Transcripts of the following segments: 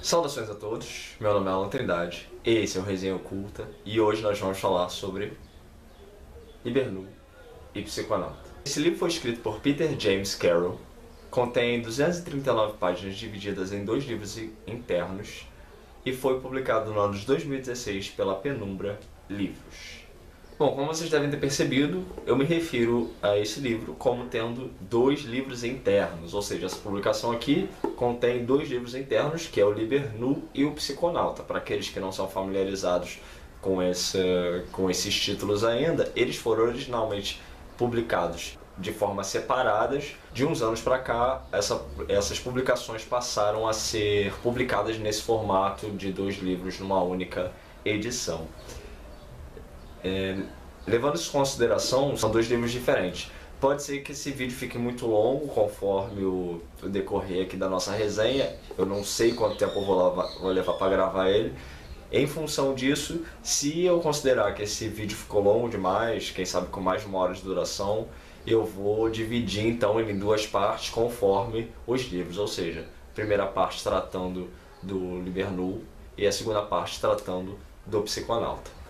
Saudações a todos, meu nome é Alan Trindade, esse é o Resenha Oculta e hoje nós vamos falar sobre Liber e Psiconauta. Esse livro foi escrito por Peter James Carroll, contém 239 páginas divididas em dois livros internos e foi publicado no ano de 2016 pela Penumbra Livros. Bom, como vocês devem ter percebido, eu me refiro a esse livro como tendo dois livros internos, ou seja, essa publicação aqui contém dois livros internos, que é o Liber Nu e o Psiconauta. Para aqueles que não são familiarizados com esses títulos ainda, eles foram originalmente publicados de forma separadas. De uns anos para cá, essas publicações passaram a ser publicadas nesse formato de dois livros numa única edição. Levando isso em consideração, são dois livros diferentes. Pode ser que esse vídeo fique muito longo conforme o decorrer aqui da nossa resenha. Eu não sei quanto tempo eu vou levar para gravar ele. Em função disso, se eu considerar que esse vídeo ficou longo demais, quem sabe com mais de 1 hora de duração, eu vou dividir então ele em duas partes conforme os livros. Ou seja, a primeira parte tratando do Liber Nu e a segunda parte tratando do Psiconauta.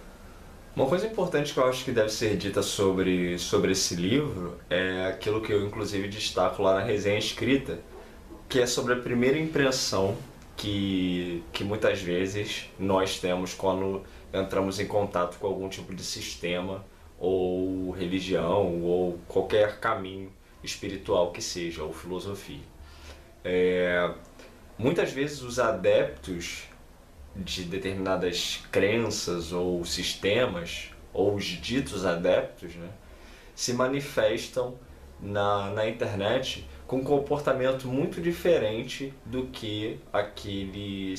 Uma coisa importante que eu acho que deve ser dita sobre esse livro é aquilo que eu inclusive destaco lá na resenha escrita, que é sobre a primeira impressão que muitas vezes nós temos quando entramos em contato com algum tipo de sistema ou religião ou qualquer caminho espiritual que seja, ou filosofia. Muitas vezes os adeptos de determinadas crenças ou sistemas, ou os ditos adeptos, né, se manifestam na internet com um comportamento muito diferente do que aquele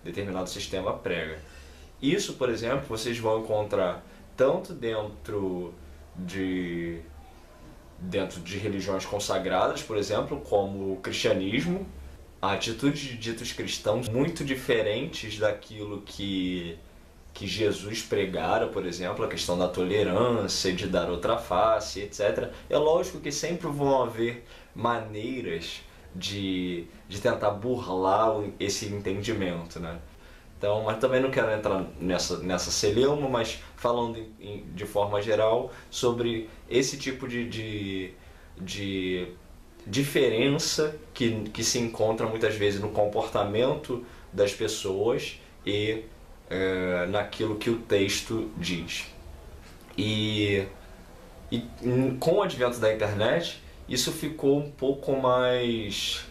determinado sistema prega. Isso, por exemplo, vocês vão encontrar tanto dentro de religiões consagradas, por exemplo, como o cristianismo, a atitude de ditos cristãos muito diferentes daquilo que Jesus pregara, por exemplo, a questão da tolerância, de dar outra face, etc. É lógico que sempre vão haver maneiras de tentar burlar esse entendimento, né? Então, mas também não quero entrar nessa celeuma, mas falando de forma geral sobre esse tipo de diferença que se encontra muitas vezes no comportamento das pessoas e naquilo que o texto diz. E com o advento da internet, isso ficou um pouco mais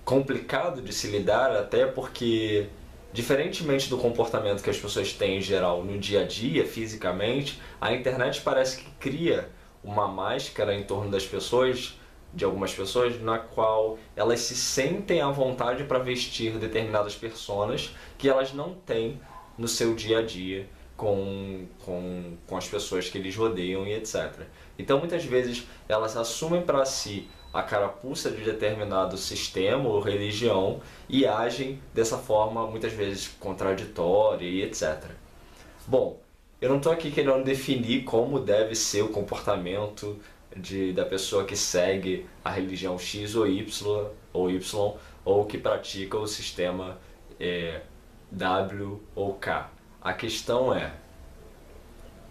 complicado de se lidar, até porque, diferentemente do comportamento que as pessoas têm em geral no dia a dia, fisicamente, a internet parece que cria uma máscara em torno das pessoas, de algumas pessoas, na qual elas se sentem à vontade para vestir determinadas personas que elas não têm no seu dia a dia com as pessoas que eles rodeiam e etc. Então muitas vezes elas assumem para si a carapuça de determinado sistema ou religião e agem dessa forma muitas vezes contraditória e etc. Bom, eu não estou aqui querendo definir como deve ser o comportamento da pessoa que segue a religião X ou Y, ou que pratica o sistema W ou K. A questão é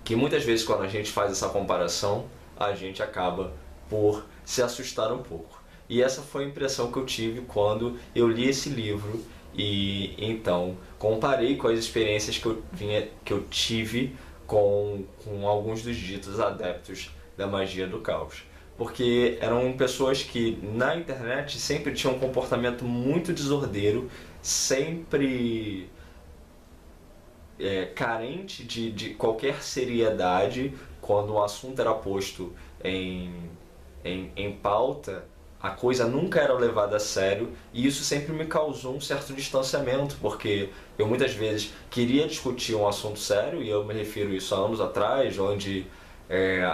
que muitas vezes quando a gente faz essa comparação, a gente acaba por se assustar um pouco. E essa foi a impressão que eu tive quando eu li esse livro e então comparei com as experiências que eu tive com alguns dos ditos adeptos da magia do caos. Porque eram pessoas que na internet sempre tinham um comportamento muito desordeiro, sempre carente de qualquer seriedade. Quando o assunto era posto em pauta, a coisa nunca era levada a sério, e isso sempre me causou um certo distanciamento, porque eu muitas vezes queria discutir um assunto sério, e eu me refiro a isso há anos atrás, onde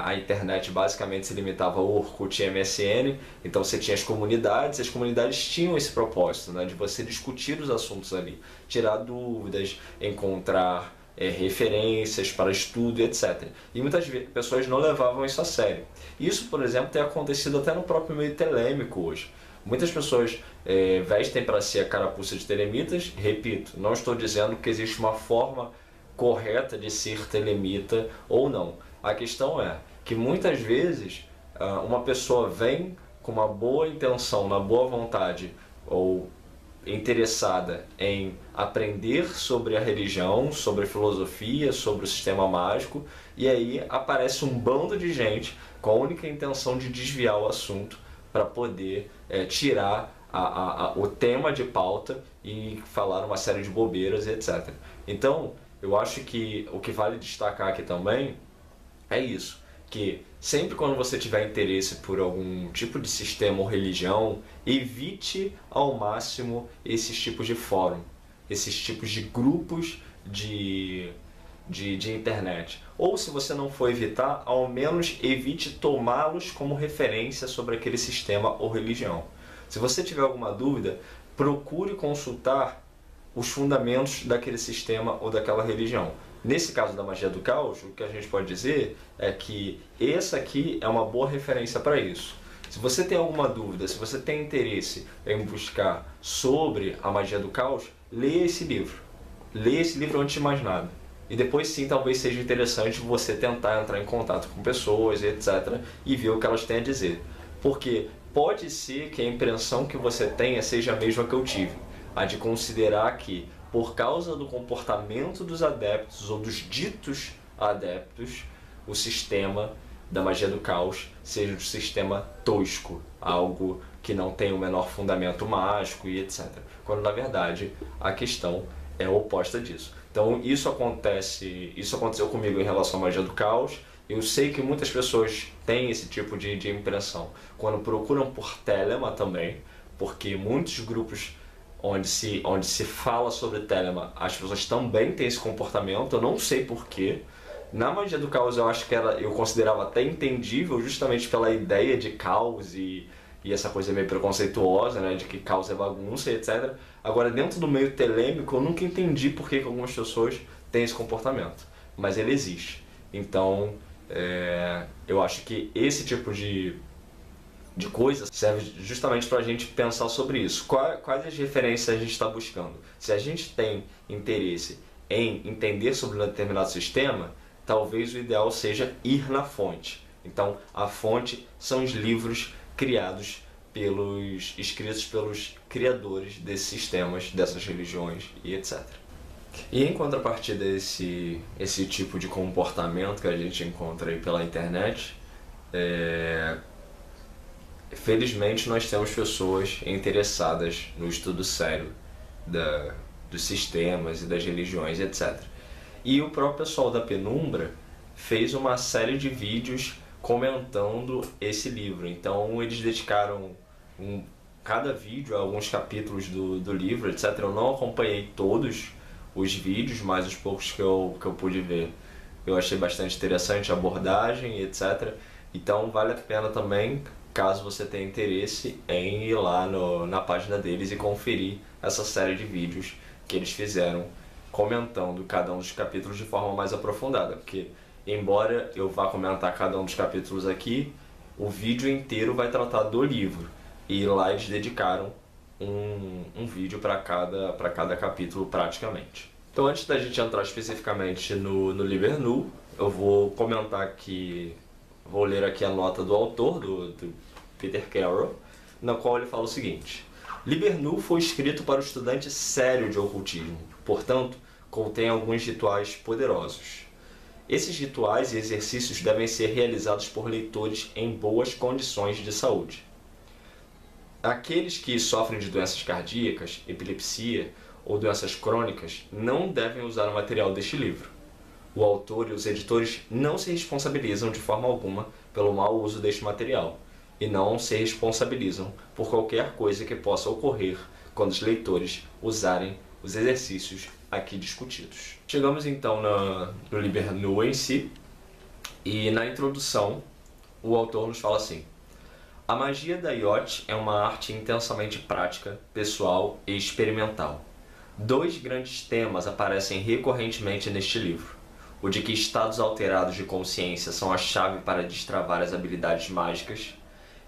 a internet basicamente se limitava ao Orkut e MSN, então você tinha as comunidades tinham esse propósito, né, de você discutir os assuntos ali, tirar dúvidas, encontrar referências para estudo, etc. E muitas pessoas não levavam isso a sério. Isso, por exemplo, tem acontecido até no próprio meio telêmico hoje. Muitas pessoas vestem para si a carapuça de telemitas. Repito, não estou dizendo que existe uma forma correta de ser telemita ou não. A questão é que muitas vezes uma pessoa vem com uma boa intenção, na boa vontade, ou interessada em aprender sobre a religião, sobre a filosofia, sobre o sistema mágico, e aí aparece um bando de gente com a única intenção de desviar o assunto para poder tirar o tema de pauta e falar uma série de bobeiras e etc. Então, eu acho que o que vale destacar aqui também é isso, que sempre quando você tiver interesse por algum tipo de sistema ou religião, evite ao máximo esses tipos de fórum, esses tipos de grupos de internet. Ou se você não for evitar, ao menos evite tomá-los como referência sobre aquele sistema ou religião. Se você tiver alguma dúvida, procure consultar os fundamentos daquele sistema ou daquela religião. Nesse caso da magia do caos, o que a gente pode dizer é que essa aqui é uma boa referência para isso. Se você tem alguma dúvida, se você tem interesse em buscar sobre a magia do caos, leia esse livro. Leia esse livro antes de mais nada. E depois sim, talvez seja interessante você tentar entrar em contato com pessoas, etc. e ver o que elas têm a dizer. Porque pode ser que a impressão que você tenha seja a mesma que eu tive. A de considerar que, por causa do comportamento dos adeptos ou dos ditos adeptos, o sistema da magia do caos seja um sistema tosco, algo que não tem o menor fundamento mágico e etc. Quando na verdade a questão é oposta disso. Então isso aconteceu comigo em relação à magia do caos. Eu sei que muitas pessoas têm esse tipo de impressão quando procuram por Telema também, porque muitos grupos onde se fala sobre Telema, as pessoas também têm esse comportamento, eu não sei porquê. Na magia do caos eu acho que eu considerava até entendível, justamente pela ideia de caos e essa coisa meio preconceituosa, né, de que caos é bagunça e etc. Agora, dentro do meio telêmico, eu nunca entendi por que algumas pessoas têm esse comportamento, mas ele existe. Então, eu acho que esse tipo de coisa serve justamente para a gente pensar sobre isso. Quais as referências a gente está buscando? Se a gente tem interesse em entender sobre um determinado sistema, talvez o ideal seja ir na fonte. Então, a fonte são os livros escritos pelos criadores desses sistemas, dessas religiões e etc. E em contrapartida esse tipo de comportamento que a gente encontra aí pela internet, felizmente nós temos pessoas interessadas no estudo sério dos sistemas e das religiões, etc. E o próprio pessoal da Penumbra fez uma série de vídeos comentando esse livro. Então eles dedicaram cada vídeo a alguns capítulos do livro, etc. Eu não acompanhei todos os vídeos, mas os poucos que eu pude ver eu achei bastante interessante a abordagem, etc. Então vale a pena também, caso você tenha interesse, em ir lá na página deles e conferir essa série de vídeos que eles fizeram comentando cada um dos capítulos de forma mais aprofundada, porque embora eu vá comentar cada um dos capítulos aqui, o vídeo inteiro vai tratar do livro, e lá eles dedicaram um vídeo para cada capítulo praticamente. Então antes da gente entrar especificamente no Liber Nu, eu vou comentar aqui, vou ler aqui a nota do autor, do Peter Carroll, na qual ele fala o seguinte: Liber Nu foi escrito para o estudante sério de ocultismo, portanto, contém alguns rituais poderosos. Esses rituais e exercícios devem ser realizados por leitores em boas condições de saúde. Aqueles que sofrem de doenças cardíacas, epilepsia ou doenças crônicas não devem usar o material deste livro. O autor e os editores não se responsabilizam de forma alguma pelo mau uso deste material e não se responsabilizam por qualquer coisa que possa ocorrer quando os leitores usarem os exercícios aqui discutidos. Chegamos então no Liber Nu em si, e na introdução o autor nos fala assim: a magia da Iote é uma arte intensamente prática, pessoal e experimental. Dois grandes temas aparecem recorrentemente neste livro: o de que estados alterados de consciência são a chave para destravar as habilidades mágicas,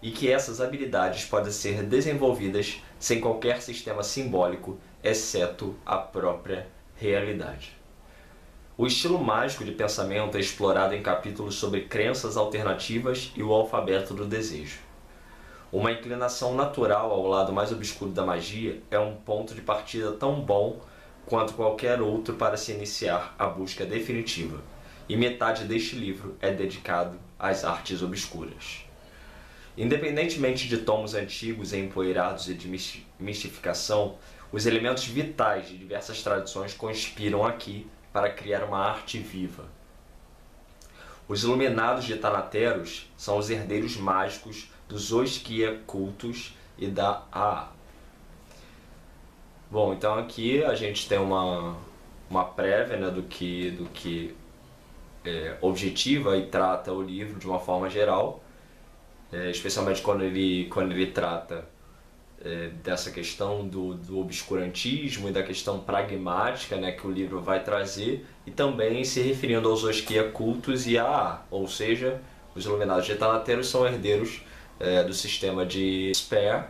e que essas habilidades podem ser desenvolvidas sem qualquer sistema simbólico, exceto a própria realidade. O estilo mágico de pensamento é explorado em capítulos sobre crenças alternativas e o alfabeto do desejo. Uma inclinação natural ao lado mais obscuro da magia é um ponto de partida tão bom quanto qualquer outro para se iniciar a busca definitiva, e metade deste livro é dedicado às artes obscuras. Independentemente de tomos antigos e empoeirados e de mistificação, os elementos vitais de diversas tradições conspiram aqui para criar uma arte viva. Os Iluminados de Thanateros são os herdeiros mágicos dos Oskia cultos e da AA. Bom, então aqui a gente tem uma prévia, né, do que objetiva e trata o livro de uma forma geral, especialmente quando ele trata dessa questão do obscurantismo e da questão pragmática, né, que o livro vai trazer, e também se referindo aos Oskia cultos e a AA, ou seja, os Iluminados de Thanateros são herdeiros do sistema de Spare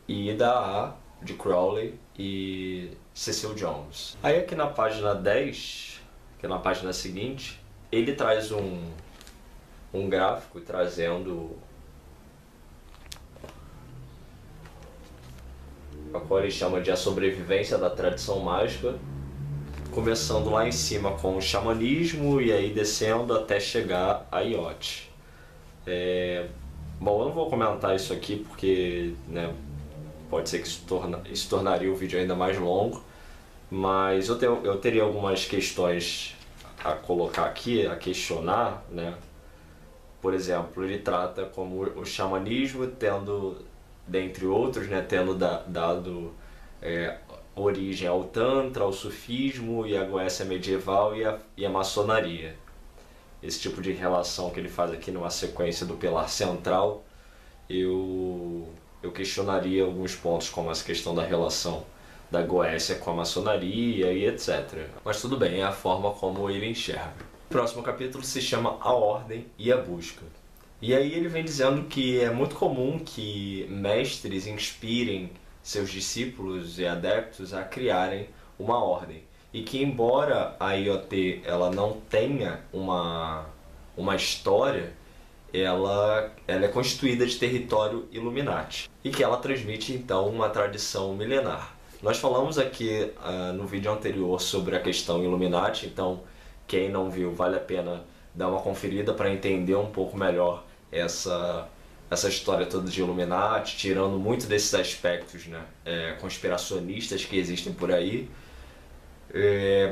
e da AA, de Crowley e Cecil Jones. Aí aqui na página 10, que é na página seguinte, ele traz um gráfico trazendo a qual ele chama de a sobrevivência da tradição mágica, começando lá em cima com o xamanismo e aí descendo até chegar a Iote. Bom, eu não vou comentar isso aqui porque, né, pode ser que isso tornaria o vídeo ainda mais longo, mas eu teria algumas questões a colocar aqui, a questionar, né? Por exemplo, ele trata como o xamanismo tendo, dentre outros, né, tendo dado origem ao Tantra, ao Sufismo e à Goécia medieval e a maçonaria. Esse tipo de relação que ele faz aqui numa sequência do pilar central, eu questionaria alguns pontos, como essa questão da relação da Goécia com a maçonaria e etc. Mas tudo bem, é a forma como ele enxerga. O próximo capítulo se chama A Ordem e a Busca. E aí ele vem dizendo que é muito comum que mestres inspirem seus discípulos e adeptos a criarem uma ordem. E que embora a IoT ela não tenha uma história, ela é constituída de território Illuminati. E que ela transmite então uma tradição milenar. Nós falamos aqui no vídeo anterior sobre a questão Illuminati, então quem não viu vale a pena dar uma conferida para entender um pouco melhor essa história toda de Illuminati, tirando muito desses aspectos, né, conspiracionistas que existem por aí.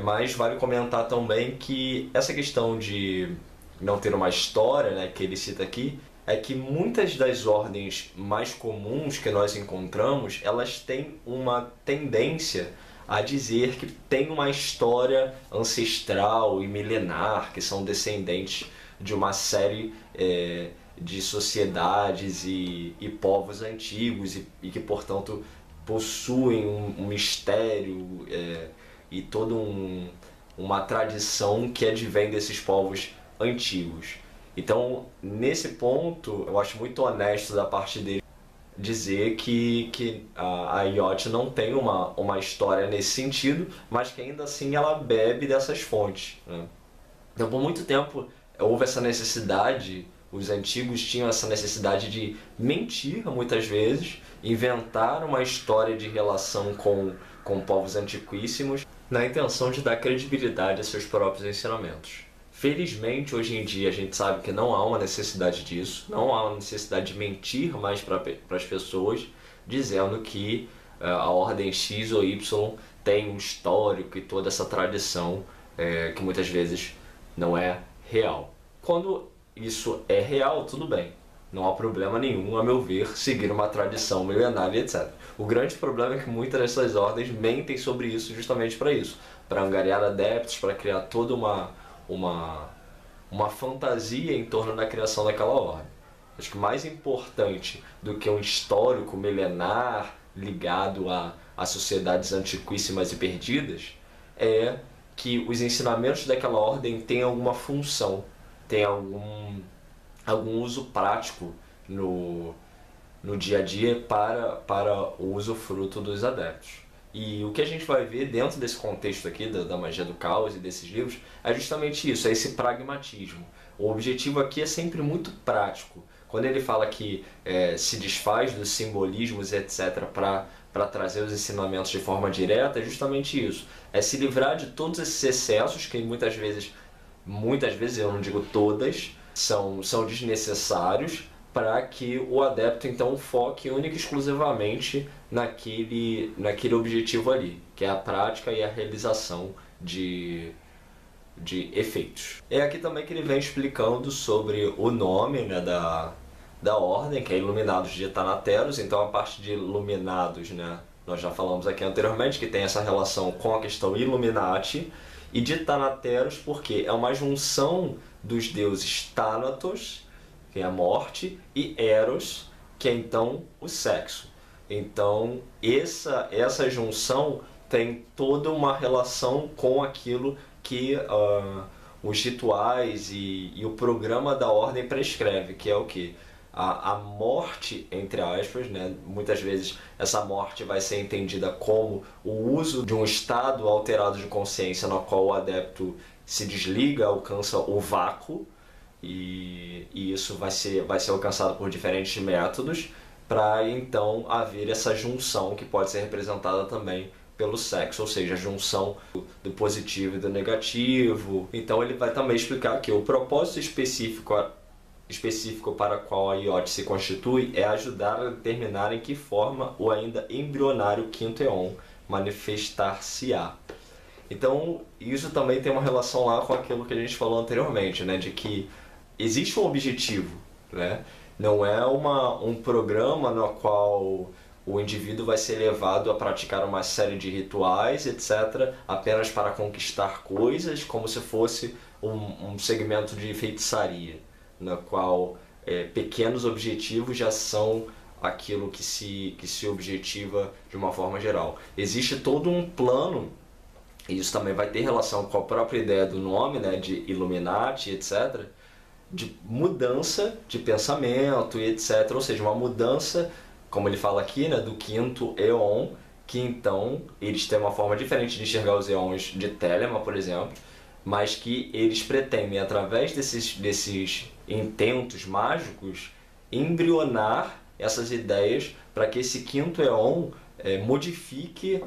Mas vale comentar também que essa questão de não ter uma história, né, que ele cita aqui, é que muitas das ordens mais comuns que nós encontramos, elas têm uma tendência a dizer que tem uma história ancestral e milenar, que são descendentes de uma série de sociedades e povos antigos e que, portanto, possuem um mistério e toda uma tradição que advém desses povos antigos. Então, nesse ponto, eu acho muito honesto da parte dele dizer que a IoT não tem uma história nesse sentido, mas que ainda assim ela bebe dessas fontes, né? Então, por muito tempo, houve essa necessidade, os antigos tinham essa necessidade de mentir muitas vezes, inventar uma história de relação com povos antiquíssimos, na intenção de dar credibilidade a seus próprios ensinamentos. Felizmente, hoje em dia, a gente sabe que não há uma necessidade disso, não há uma necessidade de mentir mais para as pessoas, dizendo que a ordem X ou Y tem um histórico e toda essa tradição que muitas vezes não é real. Quando isso é real, tudo bem. Não há problema nenhum, a meu ver, seguir uma tradição milenária, etc. O grande problema é que muitas dessas ordens mentem sobre isso justamente para isso. Para angariar adeptos, para criar toda uma fantasia em torno da criação daquela ordem. Acho que mais importante do que um histórico milenar ligado a sociedades antiquíssimas e perdidas, é que os ensinamentos daquela ordem têm alguma função, têm algum uso prático no dia a dia para o usufruto dos adeptos. E o que a gente vai ver dentro desse contexto aqui da magia do caos e desses livros é justamente isso, é esse pragmatismo. O objetivo aqui é sempre muito prático. Quando ele fala que se desfaz dos simbolismos, etc., para trazer os ensinamentos de forma direta, é justamente isso. É se livrar de todos esses excessos que muitas vezes, eu não digo todas, são desnecessários, para que o adepto então foque única e exclusivamente naquele objetivo ali, que é a prática e a realização de efeitos. É aqui também que ele vem explicando sobre o nome, né, da ordem, que é Iluminados de Thanateros. Então a parte de Iluminados, né, nós já falamos aqui anteriormente, que tem essa relação com a questão Illuminati, e de Thanateros porque é uma junção dos deuses Thanatos, que é a morte, e Eros, que é então o sexo. Então essa junção tem toda uma relação com aquilo que os rituais e o programa da ordem prescreve, que é o que? A morte, entre aspas, né? Muitas vezes essa morte vai ser entendida como o uso de um estado alterado de consciência no qual o adepto se desliga, alcança o vácuo, e isso vai ser alcançado por diferentes métodos, para então haver essa junção que pode ser representada também pelo sexo, ou seja, a junção do positivo e do negativo. Então ele vai também explicar que o propósito específico para qual a IoT se constitui é ajudar a determinar em que forma o ainda embrionário quinto éon manifestar-se-á. Então isso também tem uma relação lá com aquilo que a gente falou anteriormente, né, de que existe um objetivo, né? Não é um programa no qual o indivíduo vai ser levado a praticar uma série de rituais, etc., apenas para conquistar coisas, como se fosse um segmento de feitiçaria, na qual pequenos objetivos já são aquilo que se objetiva de uma forma geral. Existe todo um plano, e isso também vai ter relação com a própria ideia do nome, né, de Illuminati, etc., de mudança de pensamento e etc., ou seja, uma mudança, como ele fala aqui, né, do quinto éon, que então eles têm uma forma diferente de enxergar os éons de Telema, por exemplo, mas que eles pretendem, através desses intentos mágicos, embrionar essas ideias para que esse quinto éon modifique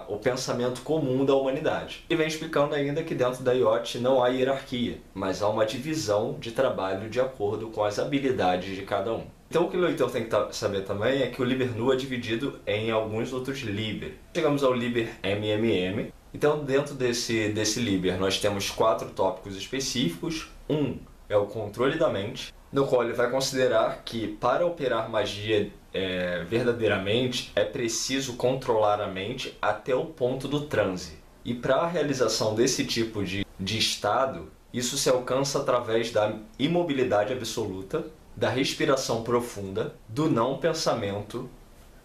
o pensamento comum da humanidade. E vem explicando ainda que dentro da IoT não há hierarquia, mas há uma divisão de trabalho de acordo com as habilidades de cada um. Então o que o leitor tem que saber também é que o Liber Nu é dividido em alguns outros Liber. Chegamos ao Liber MMM. Então dentro desse Liber nós temos 4 tópicos específicos. Um é o controle da mente, no qual ele vai considerar que para operar magia verdadeiramente é preciso controlar a mente até o ponto do transe. E para a realização desse tipo de estado, isso se alcança através da imobilidade absoluta, da respiração profunda, do não pensamento,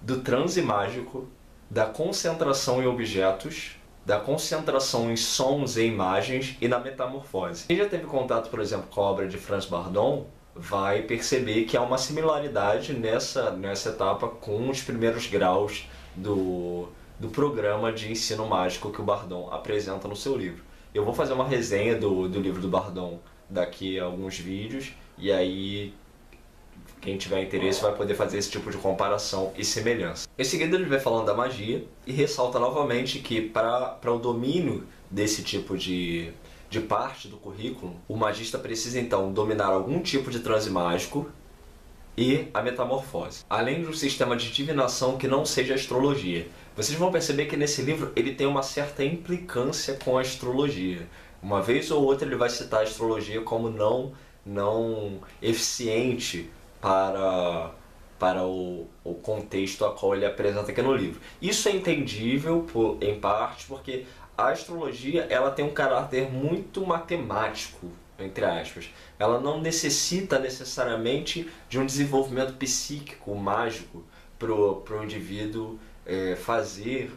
do transe mágico, da concentração em objetos, da concentração em sons e imagens e na metamorfose. Quem já teve contato, por exemplo, com a obra de Franz Bardon, vai perceber que há uma similaridade nessa etapa com os primeiros graus do programa de ensino mágico que o Bardon apresenta no seu livro. Eu vou fazer uma resenha do livro do Bardon daqui a alguns vídeos, e aí quem tiver interesse vai poder fazer esse tipo de comparação e semelhança. Em seguida ele vai falando da magia e ressalta novamente que para o domínio desse tipo de parte do currículo, o magista precisa então dominar algum tipo de transe mágico e a metamorfose, além de um sistema de divinação que não seja astrologia. Vocês vão perceber que nesse livro ele tem uma certa implicância com a astrologia. Uma vez ou outra ele vai citar a astrologia como não eficiente para o contexto a qual ele apresenta aqui no livro. Isso é entendível em parte porque a astrologia ela tem um caráter muito matemático, entre aspas. Ela não necessita necessariamente de um desenvolvimento psíquico, mágico, pro indivíduo fazer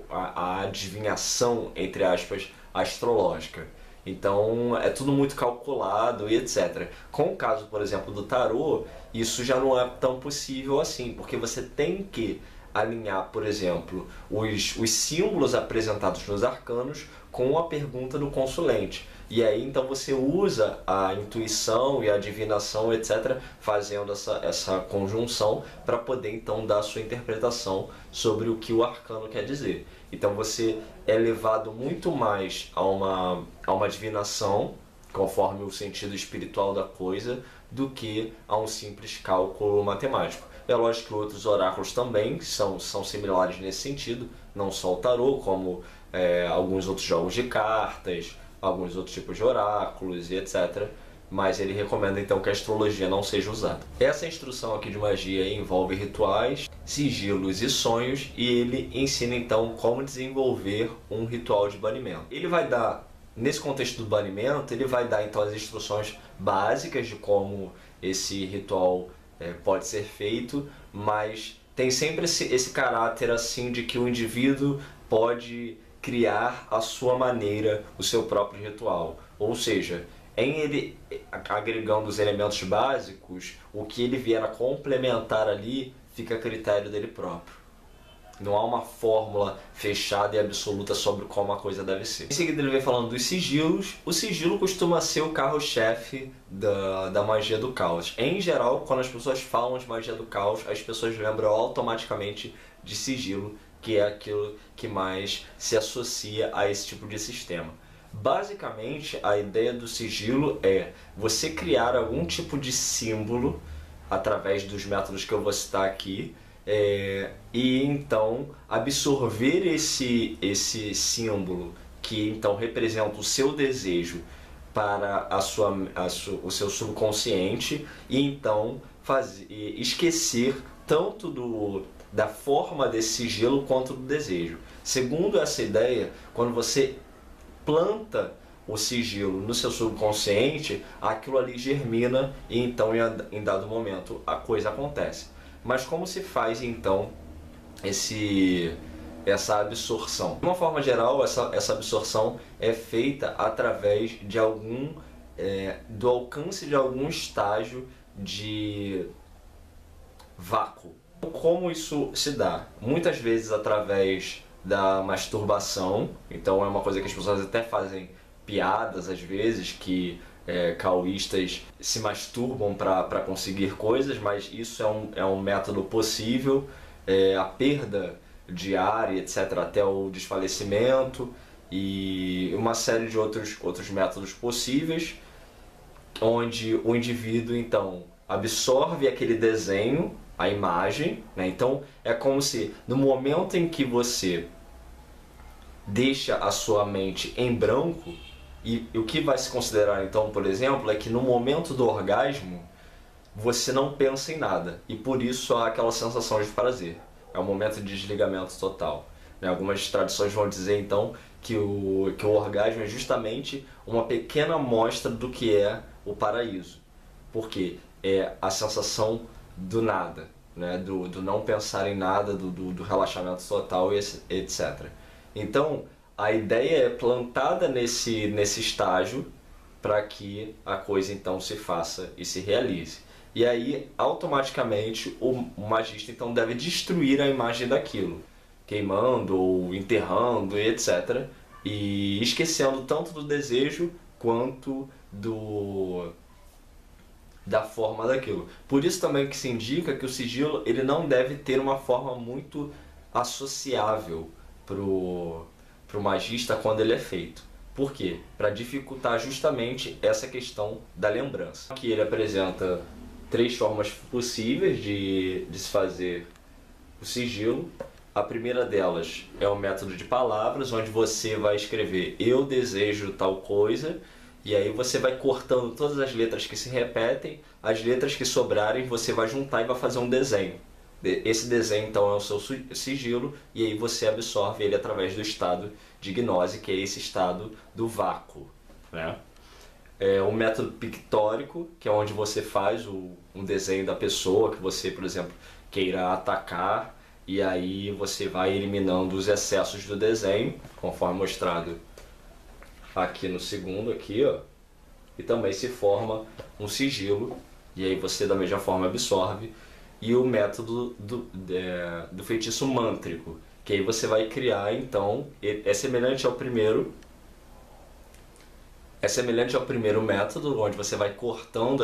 a adivinhação, entre aspas, astrológica. Então é tudo muito calculado e etc. Com o caso, por exemplo, do tarô, isso já não é tão possível assim, porque você tem que alinhar, por exemplo, os símbolos apresentados nos arcanos com a pergunta do consulente. E aí então você usa a intuição e a divinação, etc., fazendo essa conjunção para poder então dar a sua interpretação sobre o que o arcano quer dizer. Então você é levado muito mais a uma divinação, conforme o sentido espiritual da coisa, do que a um simples cálculo matemático. É lógico que outros oráculos também são similares nesse sentido, não só o tarô, como alguns outros jogos de cartas, alguns outros tipos de oráculos e etc. Mas ele recomenda então que a astrologia não seja usada. Essa instrução aqui de magia envolve rituais, sigilos e sonhos, e ele ensina então como desenvolver um ritual de banimento. Ele vai dar, nesse contexto do banimento, ele vai dar então as instruções básicas de como esse ritual pode ser feito, mas tem sempre esse caráter assim de que o indivíduo pode criar à sua maneira o seu próprio ritual. Ou seja, em ele agregando os elementos básicos, o que ele vier a complementar ali fica a critério dele próprio. Não há uma fórmula fechada e absoluta sobre como a coisa deve ser. Em seguida ele vem falando dos sigilos. O sigilo costuma ser o carro-chefe da magia do caos. Em geral, quando as pessoas falam de magia do caos, as pessoas lembram automaticamente de sigilo, que é aquilo que mais se associa a esse tipo de sistema. Basicamente, a ideia do sigilo é você criar algum tipo de símbolo através dos métodos que eu vou citar aqui, e então absorver esse símbolo que então representa o seu desejo para o seu subconsciente, e então esquecer tanto da forma desse sigilo quanto do desejo. Segundo essa ideia, quando você planta o sigilo no seu subconsciente, aquilo ali germina e então em dado momento a coisa acontece. Mas como se faz então essa absorção? De uma forma geral, essa absorção é feita através de do alcance de algum estágio de vácuo. Como isso se dá? Muitas vezes através da masturbação. Então é uma coisa que as pessoas até fazem piadas às vezes, que caoístas se masturbam para conseguir coisas, mas isso é um método possível. A perda de ar, etc., até o desfalecimento e uma série de outros métodos possíveis, onde o indivíduo então absorve aquele desenho, a imagem, né? Então é como se no momento em que você deixa a sua mente em branco, e o que vai se considerar então, por exemplo, é que no momento do orgasmo você não pensa em nada, e por isso há aquela sensação de prazer. É um momento de desligamento total, né? Algumas tradições vão dizer então que o orgasmo é justamente uma pequena amostra do que é o paraíso, porque é a sensação do nada, né? Do não pensar em nada, do relaxamento total, etc. Então, a ideia é plantada nesse estágio para que a coisa então se faça e se realize. E aí, automaticamente, o magista então deve destruir a imagem daquilo, queimando ou enterrando, etc. E esquecendo tanto do desejo quanto da forma daquilo. Por isso também que se indica que o sigilo ele não deve ter uma forma muito associável pro magista quando ele é feito. Por quê? Para dificultar justamente essa questão da lembrança. Aqui ele apresenta 3 formas possíveis de se fazer o sigilo. A primeira delas é o método de palavras, onde você vai escrever "eu desejo tal coisa", e aí você vai cortando todas as letras que se repetem, as letras que sobrarem você vai juntar e vai fazer um desenho. Esse desenho então é o seu sigilo, e aí você absorve ele através do estado de gnose, que é esse estado do vácuo, né? O método pictórico, que é onde você faz um desenho da pessoa que você, por exemplo, queira atacar, e aí você vai eliminando os excessos do desenho, conforme mostrado aqui no segundo, aqui, ó, e também se forma um sigilo, e aí você da mesma forma absorve, e o método do feitiço mântrico, que aí você vai criar, então, é semelhante ao primeiro método, onde você vai cortando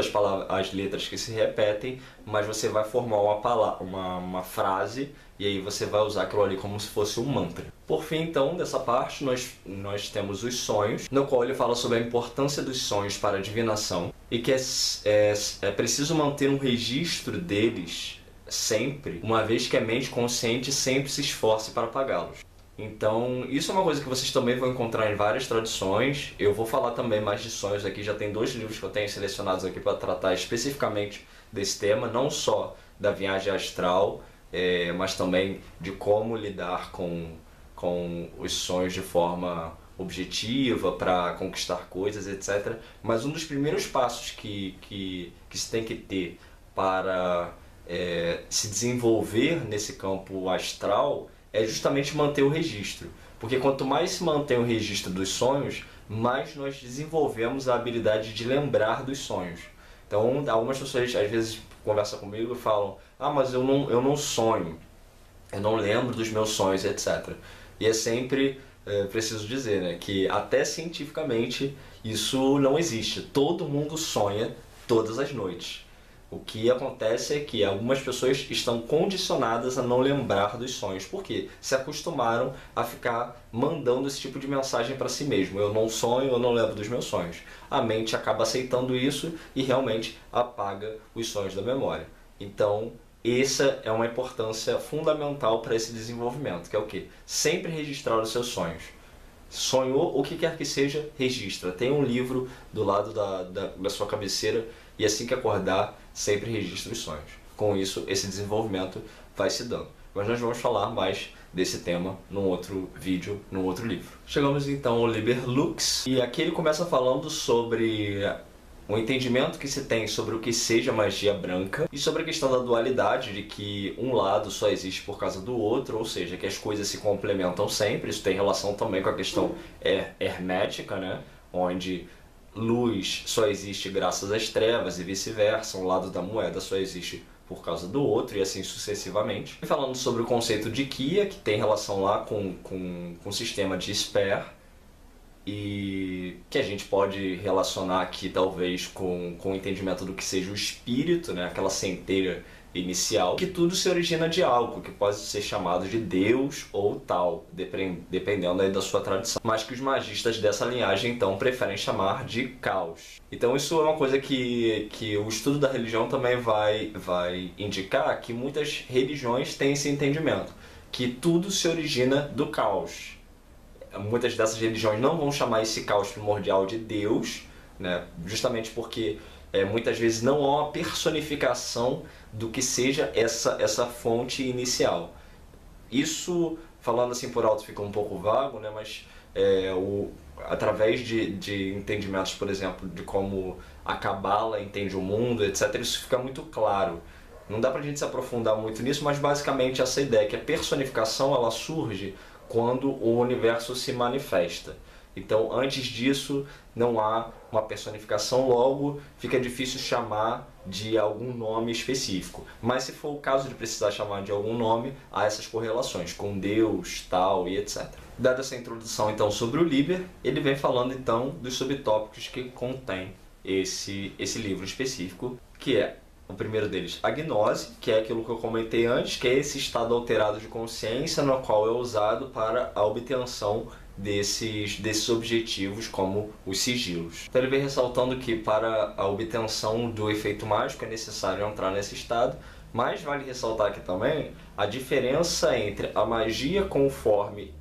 as letras que se repetem, mas você vai formar uma frase, e aí você vai usar aquilo ali como se fosse um mantra. Por fim, então, dessa parte, nós temos os sonhos, no qual ele fala sobre a importância dos sonhos para a divinação, e que é preciso manter um registro deles sempre, uma vez que a mente consciente sempre se esforce para apagá-los. Então, isso é uma coisa que vocês também vão encontrar em várias tradições. Eu vou falar também mais de sonhos aqui, já tem 2 livros que eu tenho selecionados aqui para tratar especificamente desse tema, não só da viagem astral, mas também de como lidar com os sonhos de forma objetiva, para conquistar coisas, etc. Mas um dos primeiros passos que se tem que ter para se desenvolver nesse campo astral é justamente manter o registro. Porque quanto mais se mantém o registro dos sonhos, mais nós desenvolvemos a habilidade de lembrar dos sonhos. Então, algumas pessoas às vezes conversam comigo e falam: ah, mas eu não sonho, eu não lembro dos meus sonhos, etc. E é sempre preciso dizer, né, que até cientificamente isso não existe. Todo mundo sonha todas as noites. O que acontece é que algumas pessoas estão condicionadas a não lembrar dos sonhos, porque se acostumaram a ficar mandando esse tipo de mensagem para si mesmo. Eu não sonho, eu não lembro dos meus sonhos. A mente acaba aceitando isso e realmente apaga os sonhos da memória. Então, essa é uma importância fundamental para esse desenvolvimento, que é o quê? Sempre registrar os seus sonhos. Sonhou, o que quer que seja, registra. Tem um livro do lado da sua cabeceira e assim que acordar, sempre registre os sonhos. Com isso, esse desenvolvimento vai se dando. Mas nós vamos falar mais desse tema num outro vídeo, num outro livro. Chegamos então ao Liber Lux, e aqui ele começa falando sobre o entendimento que se tem sobre o que seja magia branca e sobre a questão da dualidade, de que um lado só existe por causa do outro, ou seja, que as coisas se complementam sempre. Isso tem relação também com a questão hermética, né? Onde luz só existe graças às trevas e vice-versa, um lado da moeda só existe por causa do outro e assim sucessivamente. E falando sobre o conceito de Kia, que tem relação lá com o sistema de Sper, e que a gente pode relacionar aqui talvez com o entendimento do que seja o espírito, né? Aquela centelha inicial, que tudo se origina de algo que pode ser chamado de Deus ou tal, dependendo aí da sua tradição, mas que os magistas dessa linhagem então preferem chamar de caos. Então isso é uma coisa que o estudo da religião também vai indicar, que muitas religiões têm esse entendimento, que tudo se origina do caos. Muitas dessas religiões não vão chamar esse caos primordial de Deus, né? Justamente porque muitas vezes não há uma personificação do que seja essa fonte inicial. Isso, falando assim por alto, fica um pouco vago, né? Mas através de entendimentos, por exemplo, de como a Cabala entende o mundo, etc., isso fica muito claro. Não dá pra gente se aprofundar muito nisso, mas basicamente essa ideia que a personificação ela surge quando o universo se manifesta. Então, antes disso, não há uma personificação, logo fica difícil chamar de algum nome específico. Mas se for o caso de precisar chamar de algum nome, há essas correlações com Deus, tal e etc. Dada essa introdução então sobre o Liber, ele vem falando então dos subtópicos que contém esse livro específico, que é o primeiro deles, a gnose, que é aquilo que eu comentei antes, que é esse estado alterado de consciência no qual é usado para a obtenção desses objetivos, como os sigilos. Então ele vem ressaltando que para a obtenção do efeito mágico é necessário entrar nesse estado, mas vale ressaltar aqui também a diferença entre a magia conforme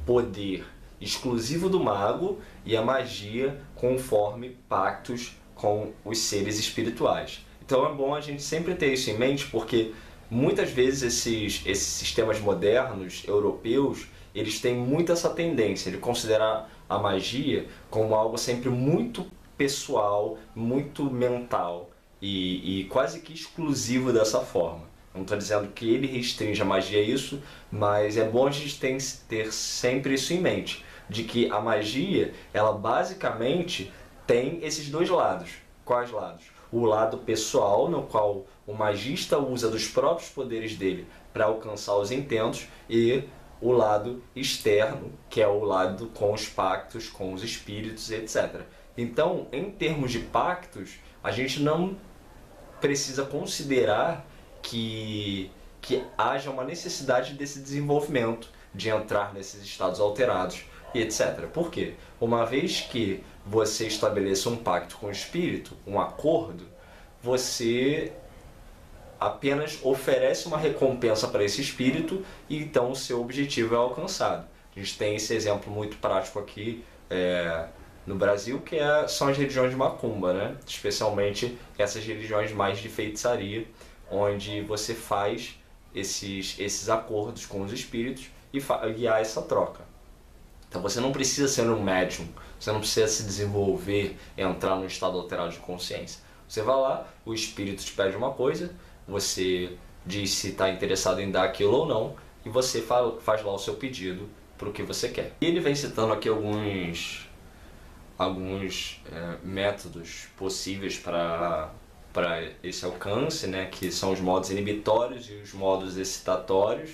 poder exclusivo do mago e a magia conforme pactos com os seres espirituais. Então é bom a gente sempre ter isso em mente, porque muitas vezes esses sistemas modernos, europeus, eles têm muito essa tendência de considerar a magia como algo sempre muito pessoal, muito mental e quase que exclusivo dessa forma. Não estou dizendo que ele restringe a magia a isso, mas é bom a gente ter sempre isso em mente, de que a magia, ela basicamente tem esses dois lados. Quais lados? O lado pessoal, no qual o magista usa dos próprios poderes dele para alcançar os intentos, e o lado externo, que é o lado com os pactos, com os espíritos, etc. Então, em termos de pactos, a gente não precisa considerar que haja uma necessidade desse desenvolvimento, de entrar nesses estados alterados e etc. Por quê? Uma vez que você estabeleça um pacto com o espírito, um acordo, você apenas oferece uma recompensa para esse espírito e então o seu objetivo é alcançado. A gente tem esse exemplo muito prático aqui no Brasil, que são as religiões de macumba, né? Especialmente essas religiões mais de feitiçaria, onde você faz esses acordos com os espíritos e há essa troca. Então você não precisa ser um médium, você não precisa se desenvolver, entrar num estado alterado de consciência. Você vai lá, o espírito te pede uma coisa, você diz se está interessado em dar aquilo ou não, e você faz lá o seu pedido para o que você quer. E ele vem citando aqui alguns métodos possíveis para esse alcance, né, que são os modos inibitórios e os modos excitatórios.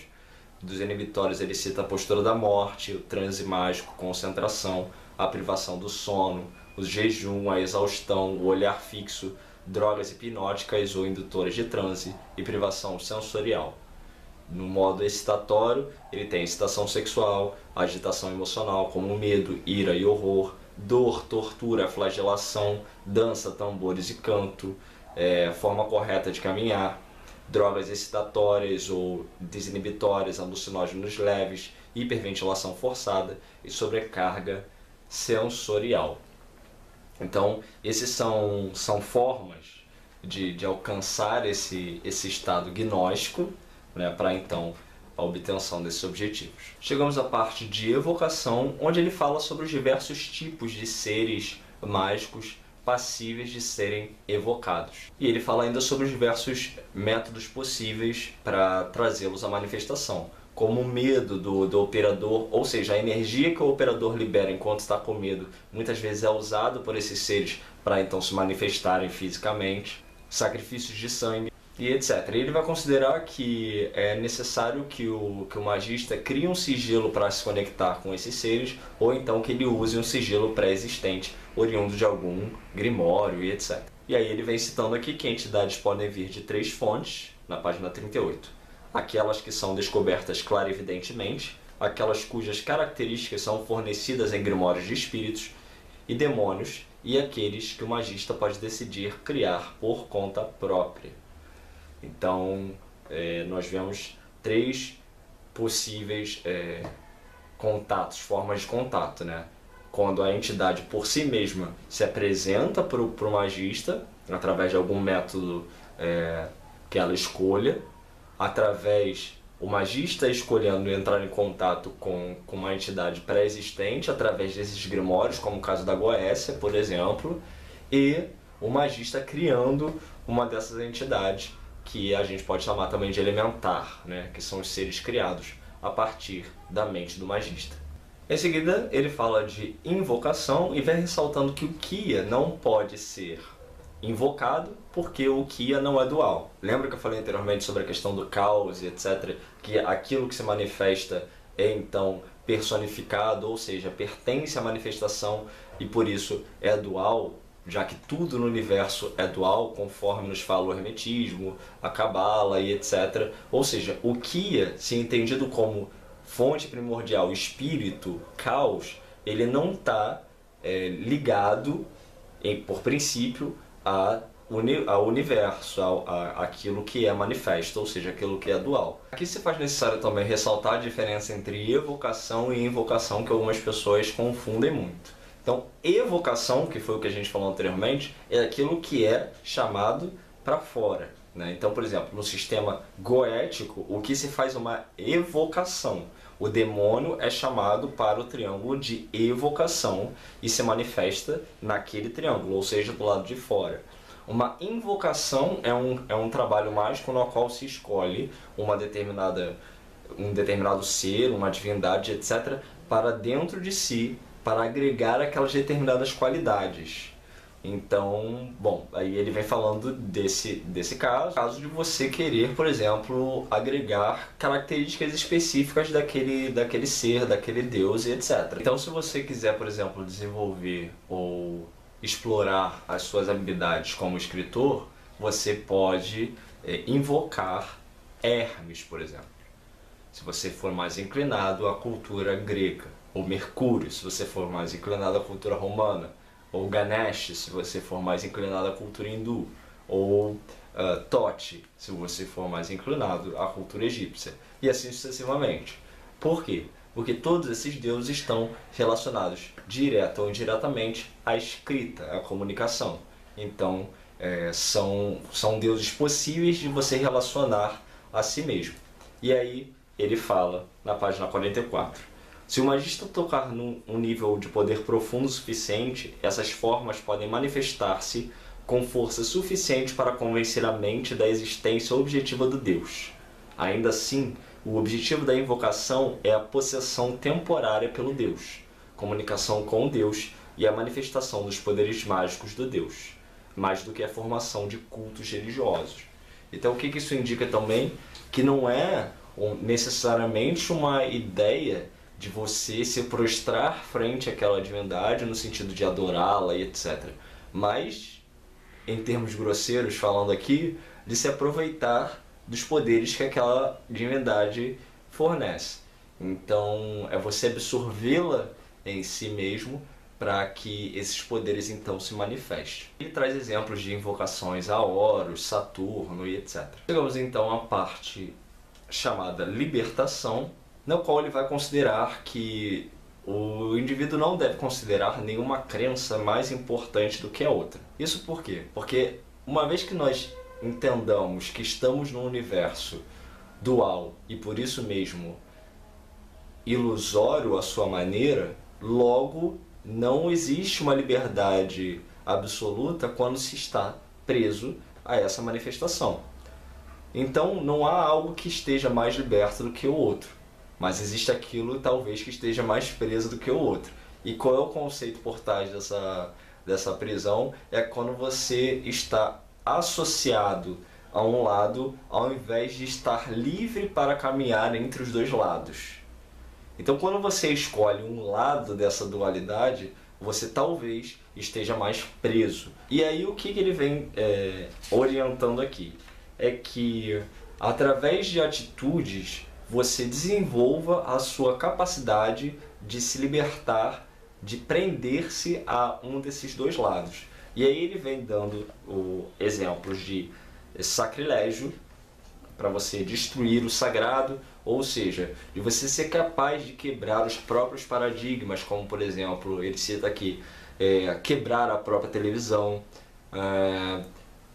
Dos inibitórios ele cita a postura da morte, o transe mágico, concentração, a privação do sono, o jejum, a exaustão, o olhar fixo, drogas hipnóticas ou indutoras de transe e privação sensorial. No modo excitatório, ele tem excitação sexual, agitação emocional como medo, ira e horror, dor, tortura, flagelação, dança, tambores e canto, forma correta de caminhar, drogas excitatórias ou desinibitórias, alucinógenos leves, hiperventilação forçada e sobrecarga sensorial. Então, esses são formas de alcançar esse estado gnóstico, né, para então a obtenção desses objetivos. Chegamos à parte de evocação, onde ele fala sobre os diversos tipos de seres mágicos passíveis de serem evocados. E ele fala ainda sobre os diversos métodos possíveis para trazê-los à manifestação, como o medo do operador, ou seja, a energia que o operador libera enquanto está com medo, muitas vezes é usado por esses seres para então se manifestarem fisicamente, sacrifícios de sangue e etc. Ele vai considerar que é necessário que o magista crie um sigilo para se conectar com esses seres, ou então que ele use um sigilo pré-existente, oriundo de algum grimório e etc. E aí ele vem citando aqui que entidades podem vir de 3 fontes, na página 38. Aquelas que são descobertas clarividentemente, aquelas cujas características são fornecidas em grimórios de espíritos e demônios, e aqueles que o magista pode decidir criar por conta própria. Então, nós vemos 3 possíveis contatos, formas de contato, né? Quando a entidade por si mesma se apresenta para o magista, através de algum método que ela escolha, através o magista escolhendo entrar em contato com uma entidade pré-existente, através desses grimórios, como o caso da Goécia, por exemplo, e o magista criando uma dessas entidades, que a gente pode chamar também de elementar, né? Que são os seres criados a partir da mente do magista. Em seguida, ele fala de invocação e vem ressaltando que o Kia não pode ser invocado porque o Kia não é dual. Lembra que eu falei anteriormente sobre a questão do caos e etc? Que aquilo que se manifesta é então personificado, ou seja, pertence à manifestação e por isso é dual, já que tudo no universo é dual, conforme nos fala o hermetismo, a cabala e etc. Ou seja, o Kia, se entendido como fonte primordial, espírito, caos, ele não está ligado, por princípio, ao universo, àquilo que é manifesto, ou seja, aquilo que é dual. Aqui se faz necessário também ressaltar a diferença entre evocação e invocação, que algumas pessoas confundem muito. Então, evocação, que foi o que a gente falou anteriormente, é aquilo que é chamado para fora, né? Então, por exemplo, no sistema goético, o que se faz é uma evocação. O demônio é chamado para o triângulo de evocação e se manifesta naquele triângulo, ou seja, do lado de fora. Uma invocação é um trabalho mágico no qual se escolhe um determinado ser, uma divindade, etc., para dentro de si, para agregar aquelas determinadas qualidades. Então, bom, aí ele vem falando desse caso de você querer, por exemplo, agregar características específicas daquele ser, daquele Deus e etc. Então, se você quiser, por exemplo, desenvolver ou explorar as suas habilidades como escritor, você pode invocar Hermes, por exemplo. Se você for mais inclinado à cultura grega, ou Mercúrio, se você for mais inclinado à cultura romana, ou Ganesh, se você for mais inclinado à cultura hindu, ou Tote, se você for mais inclinado à cultura egípcia, e assim sucessivamente. Por quê? Porque todos esses deuses estão relacionados, direta ou indiretamente, à escrita, à comunicação. Então, são deuses possíveis de você relacionar a si mesmo. E aí, ele fala, na página 44, se o magista tocar num nível de poder profundo o suficiente, essas formas podem manifestar-se com força suficiente para convencer a mente da existência objetiva do Deus. Ainda assim, o objetivo da invocação é a possessão temporária pelo Deus, comunicação com o Deus e a manifestação dos poderes mágicos do Deus, mais do que a formação de cultos religiosos. Então, o que isso indica também? Que não é necessariamente uma ideia de você se prostrar frente àquela divindade no sentido de adorá-la e etc. Mas, em termos grosseiros, falando aqui, de se aproveitar dos poderes que aquela divindade fornece. Então, é você absorvê-la em si mesmo para que esses poderes então se manifestem. Ele traz exemplos de invocações a Horus, Saturno e etc. Chegamos então à parte chamada libertação, na qual ele vai considerar que o indivíduo não deve considerar nenhuma crença mais importante do que a outra. Isso por quê? Porque uma vez que nós entendamos que estamos num universo dual e por isso mesmo ilusório à sua maneira, logo não existe uma liberdade absoluta quando se está preso a essa manifestação. Então não há algo que esteja mais liberto do que o outro, mas existe aquilo talvez que esteja mais preso do que o outro. E qual é o conceito por trás dessa prisão? É quando você está associado a um lado ao invés de estar livre para caminhar entre os dois lados. Então quando você escolhe um lado dessa dualidade, você talvez esteja mais preso. E aí o que ele vem orientando aqui? É que através de atitudes você desenvolva a sua capacidade de se libertar, de prender-se a um desses dois lados. E aí ele vem dando exemplos de sacrilégio, para você destruir o sagrado, ou seja, de você ser capaz de quebrar os próprios paradigmas, como por exemplo, ele cita aqui, quebrar a própria televisão,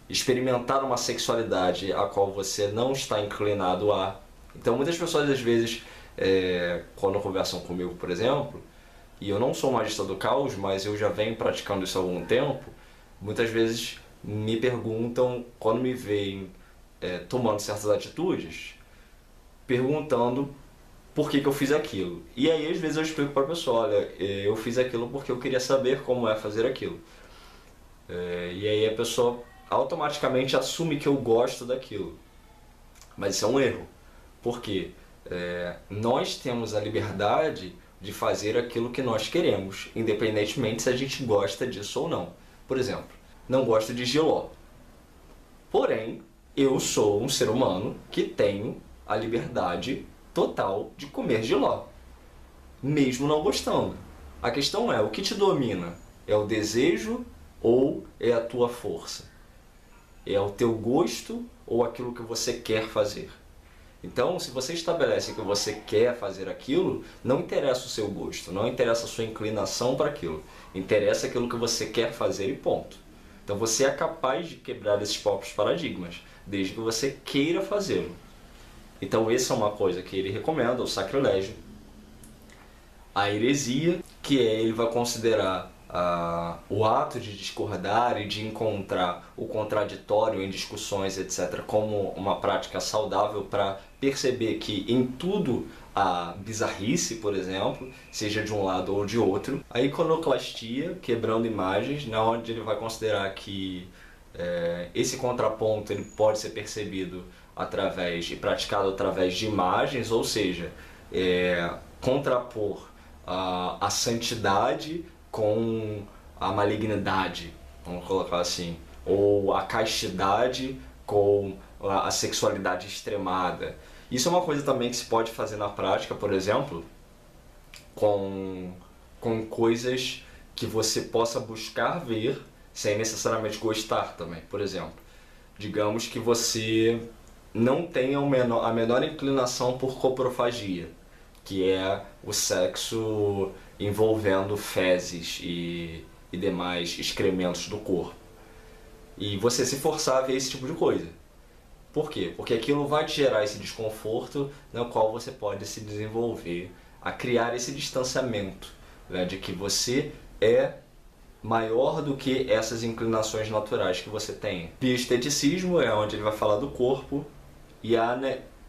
experimentar uma sexualidade a qual você não está inclinado a. Então muitas pessoas às vezes, quando conversam comigo, por exemplo, e eu não sou magista do caos, mas eu já venho praticando isso há algum tempo, muitas vezes me perguntam, quando me veem tomando certas atitudes, perguntando por que eu fiz aquilo. E aí às vezes eu explico para a pessoa, olha, eu fiz aquilo porque eu queria saber como é fazer aquilo. E aí a pessoa automaticamente assume que eu gosto daquilo. Mas isso é um erro. Por quê? Nós temos a liberdade de fazer aquilo que nós queremos, independentemente se a gente gosta disso ou não. Por exemplo, não gosto de jiló. Porém, eu sou um ser humano que tenho a liberdade total de comer jiló, mesmo não gostando. A questão é, o que te domina? É o desejo ou é a tua força? É o teu gosto ou aquilo que você quer fazer? Então, se você estabelece que você quer fazer aquilo, não interessa o seu gosto, não interessa a sua inclinação para aquilo. Interessa aquilo que você quer fazer e ponto. Então você é capaz de quebrar esses próprios paradigmas, desde que você queira fazê-lo. Então essa é uma coisa que ele recomenda, o sacrilégio. A heresia, que ele vai considerar o ato de discordar e de encontrar o contraditório em discussões, etc., como uma prática saudável para perceber que em tudo há bizarrice, por exemplo, seja de um lado ou de outro. A iconoclastia, quebrando imagens, na onde ele vai considerar que esse contraponto ele pode ser percebido através e praticado através de imagens, ou seja, contrapor a santidade com a malignidade, vamos colocar assim, ou a castidade com a sexualidade extremada. Isso é uma coisa também que se pode fazer na prática, por exemplo, com coisas que você possa buscar ver sem necessariamente gostar também. Por exemplo, digamos que você não tenha a menor inclinação por coprofagia, que é o sexo envolvendo fezes e demais excrementos do corpo. E você se forçar a ver esse tipo de coisa. Por quê? Porque aquilo vai te gerar esse desconforto no qual você pode se desenvolver a criar esse distanciamento, né, de que você é maior do que essas inclinações naturais que você tem. Bioesteticismo é onde ele vai falar do corpo, e a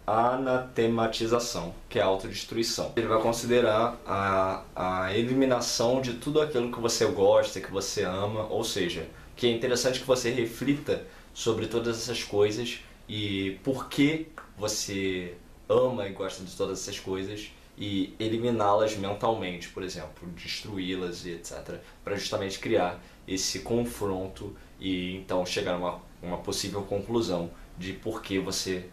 anatematização, que é a autodestruição. Ele vai considerar a eliminação de tudo aquilo que você gosta, que você ama, ou seja, que é interessante que você reflita sobre todas essas coisas e por que você ama e gosta de todas essas coisas e eliminá-las mentalmente, por exemplo, destruí-las e etc, para justamente criar esse confronto e então chegar a uma possível conclusão de por que você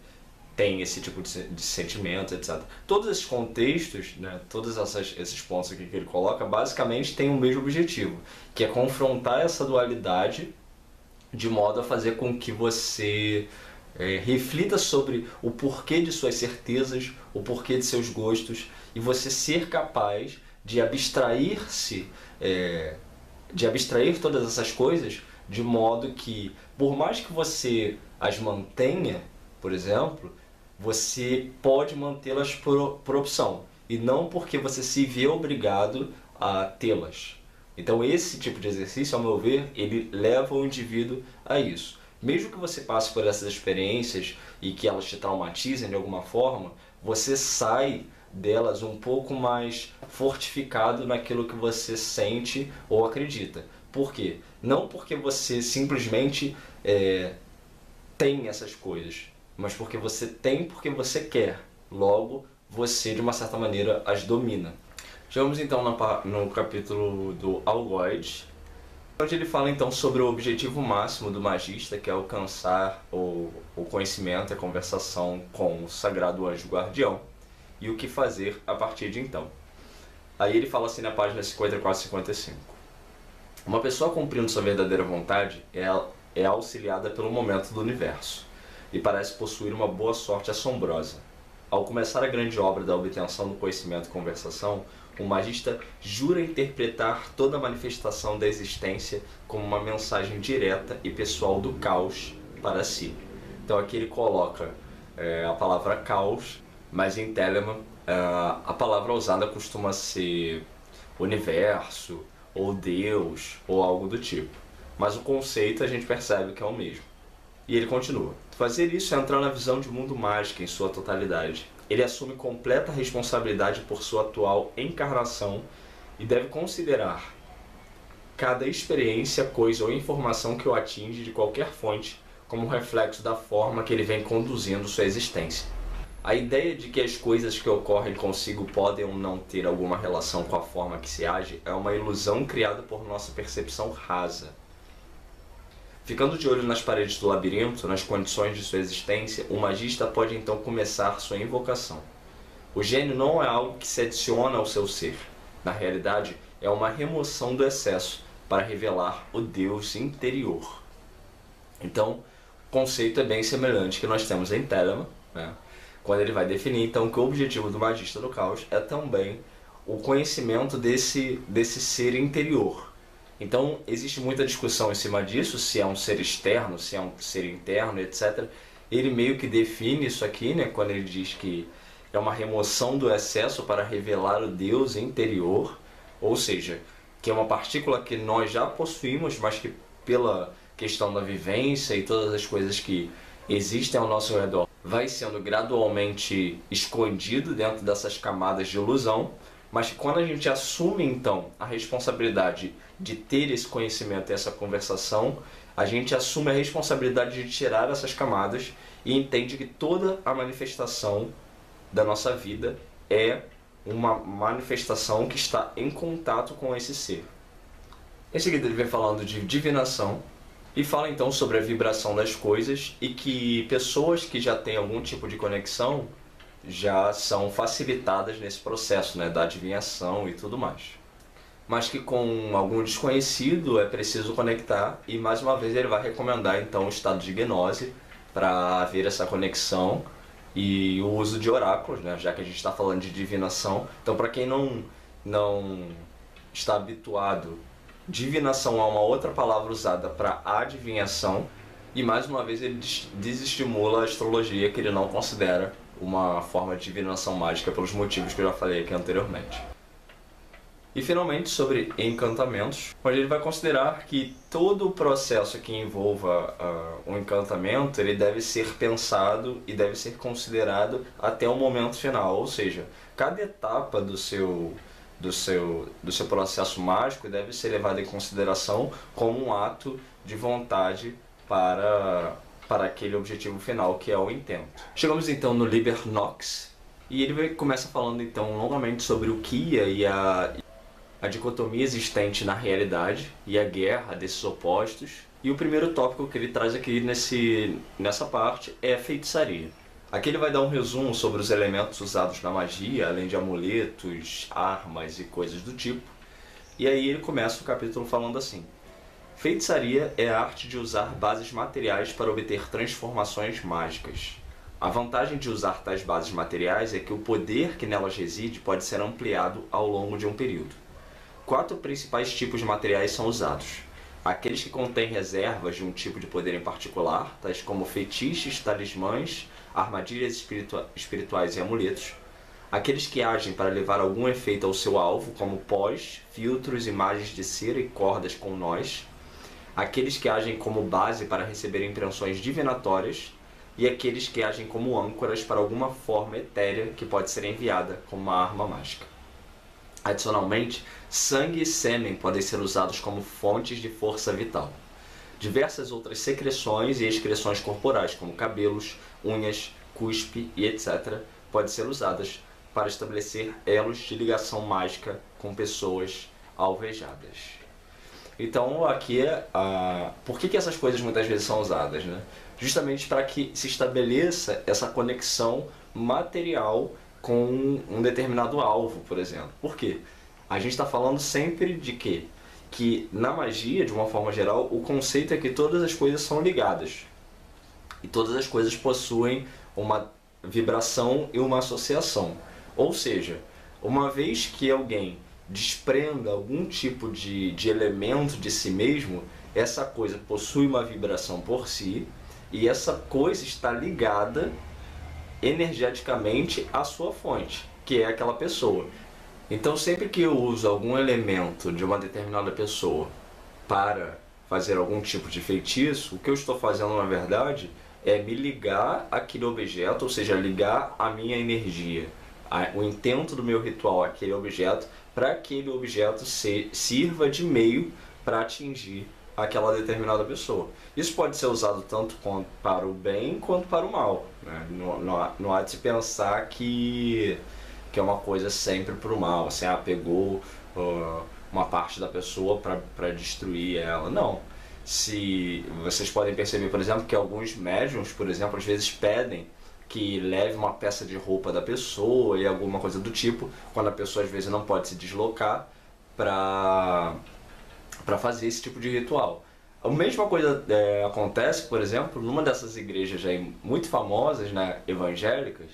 tem esse tipo de sentimento, etc. Todos esses contextos, né, todos esses pontos aqui que ele coloca, basicamente têm o mesmo objetivo, que é confrontar essa dualidade de modo a fazer com que você reflita sobre o porquê de suas certezas, o porquê de seus gostos, e você ser capaz de abstrair-se, de abstrair todas essas coisas, de modo que, por mais que você as mantenha, por exemplo, você pode mantê-las por opção, e não porque você se vê obrigado a tê-las. Então esse tipo de exercício, ao meu ver, ele leva o indivíduo a isso. Mesmo que você passe por essas experiências e que elas te traumatizem de alguma forma, você sai delas um pouco mais fortificado naquilo que você sente ou acredita. Por quê? Não porque você simplesmente tem essas coisas, mas porque você tem porque você quer. Logo, você, de uma certa maneira, as domina. Chegamos então no capítulo do Algoide, onde ele fala então sobre o objetivo máximo do magista, que é alcançar o conhecimento e a conversação com o sagrado anjo guardião, e o que fazer a partir de então. Aí ele fala assim na página 54 e 55. Uma pessoa cumprindo sua verdadeira vontade é auxiliada pelo momento do universo, e parece possuir uma boa sorte assombrosa. Ao começar a grande obra da obtenção do conhecimento e conversação, o magista jura interpretar toda a manifestação da existência como uma mensagem direta e pessoal do caos para si. Então aqui ele coloca a palavra caos, mas em Telemann a palavra usada costuma ser universo, ou Deus, ou algo do tipo. Mas o conceito a gente percebe que é o mesmo. E ele continua. Fazer isso é entrar na visão de mundo mágico em sua totalidade. Ele assume completa responsabilidade por sua atual encarnação e deve considerar cada experiência, coisa ou informação que o atinge de qualquer fonte como um reflexo da forma que ele vem conduzindo sua existência. A ideia de que as coisas que ocorrem consigo podem ou não ter alguma relação com a forma que se age é uma ilusão criada por nossa percepção rasa. Ficando de olho nas paredes do labirinto, nas condições de sua existência, o magista pode então começar sua invocação. O gênio não é algo que se adiciona ao seu ser. Na realidade, é uma remoção do excesso para revelar o Deus interior. Então, o conceito é bem semelhante que nós temos em Telemann, né? Quando ele vai definir então que o objetivo do magista do caos é também o conhecimento desse ser interior. Então, existe muita discussão em cima disso, se é um ser externo, se é um ser interno, etc. Ele meio que define isso aqui, né, quando ele diz que é uma remoção do excesso para revelar o Deus interior, ou seja, que é uma partícula que nós já possuímos, mas que pela questão da vivência e todas as coisas que existem ao nosso redor, vai sendo gradualmente escondido dentro dessas camadas de ilusão, mas que quando a gente assume então a responsabilidade de ter esse conhecimento e essa conversação, a gente assume a responsabilidade de tirar essas camadas e entende que toda a manifestação da nossa vida é uma manifestação que está em contato com esse ser. Em seguida ele vem falando de divinação e fala então sobre a vibração das coisas e que pessoas que já têm algum tipo de conexão já são facilitadas nesse processo, né, da adivinhação e tudo mais. Mas que com algum desconhecido é preciso conectar e mais uma vez ele vai recomendar então o estado de gnose para haver essa conexão e o uso de oráculos, né, já que a gente está falando de divinação. Então, para quem não está habituado, divinação é uma outra palavra usada para adivinhação e mais uma vez ele desestimula a astrologia, que ele não considera uma forma de divinação mágica pelos motivos que eu já falei aqui anteriormente. E finalmente sobre encantamentos, onde ele vai considerar que todo o processo que envolva um encantamento ele deve ser pensado e deve ser considerado até o momento final, ou seja, cada etapa do seu processo mágico deve ser levada em consideração como um ato de vontade para aquele objetivo final que é o intento. Chegamos então no Liber Nox e ele começa falando então longamente sobre o Kia e a dicotomia existente na realidade e a guerra desses opostos. E o primeiro tópico que ele traz aqui nessa parte é a feitiçaria. Aqui ele vai dar um resumo sobre os elementos usados na magia, além de amuletos, armas e coisas do tipo. E aí ele começa o capítulo falando assim: feitiçaria é a arte de usar bases materiais para obter transformações mágicas. A vantagem de usar tais bases materiais é que o poder que nelas reside pode ser ampliado ao longo de um período. 4 principais tipos de materiais são usados: aqueles que contêm reservas de um tipo de poder em particular, tais como feitiços, talismãs, armadilhas espirituais e amuletos; aqueles que agem para levar algum efeito ao seu alvo, como pós, filtros, imagens de cera e cordas com nós; aqueles que agem como base para receber impressões divinatórias; e aqueles que agem como âncoras para alguma forma etérea que pode ser enviada como uma arma mágica. Adicionalmente, sangue e sêmen podem ser usados como fontes de força vital. Diversas outras secreções e excreções corporais, como cabelos, unhas, cuspe e etc., podem ser usadas para estabelecer elos de ligação mágica com pessoas alvejadas. Então, aqui por que essas coisas muitas vezes são usadas, né? Justamente para que se estabeleça essa conexão material com um determinado alvo, por exemplo. Por quê? A gente está falando sempre de quê? Que na magia, de uma forma geral, o conceito é que todas as coisas são ligadas. E todas as coisas possuem uma vibração e uma associação. Ou seja, uma vez que alguém desprenda algum tipo de elemento de si mesmo, essa coisa possui uma vibração por si e essa coisa está ligada energeticamente à sua fonte, que é aquela pessoa. Então sempre que eu uso algum elemento de uma determinada pessoa para fazer algum tipo de feitiço, o que eu estou fazendo na verdade é me ligar àquele objeto, ou seja, ligar a minha energia, o intento do meu ritual àquele objeto, para que aquele objeto sirva de meio para atingir aquela determinada pessoa. Isso pode ser usado tanto para o bem quanto para o mal, né? Não há de se pensar que é uma coisa sempre para o mal, assim, pegou uma parte da pessoa para destruir ela. Não. Se vocês podem perceber, por exemplo, que alguns médiuns, por exemplo, às vezes pedem que leve uma peça de roupa da pessoa e alguma coisa do tipo, quando a pessoa às vezes não pode se deslocar para fazer esse tipo de ritual. A mesma coisa acontece, por exemplo, numa dessas igrejas aí muito famosas, né, evangélicas,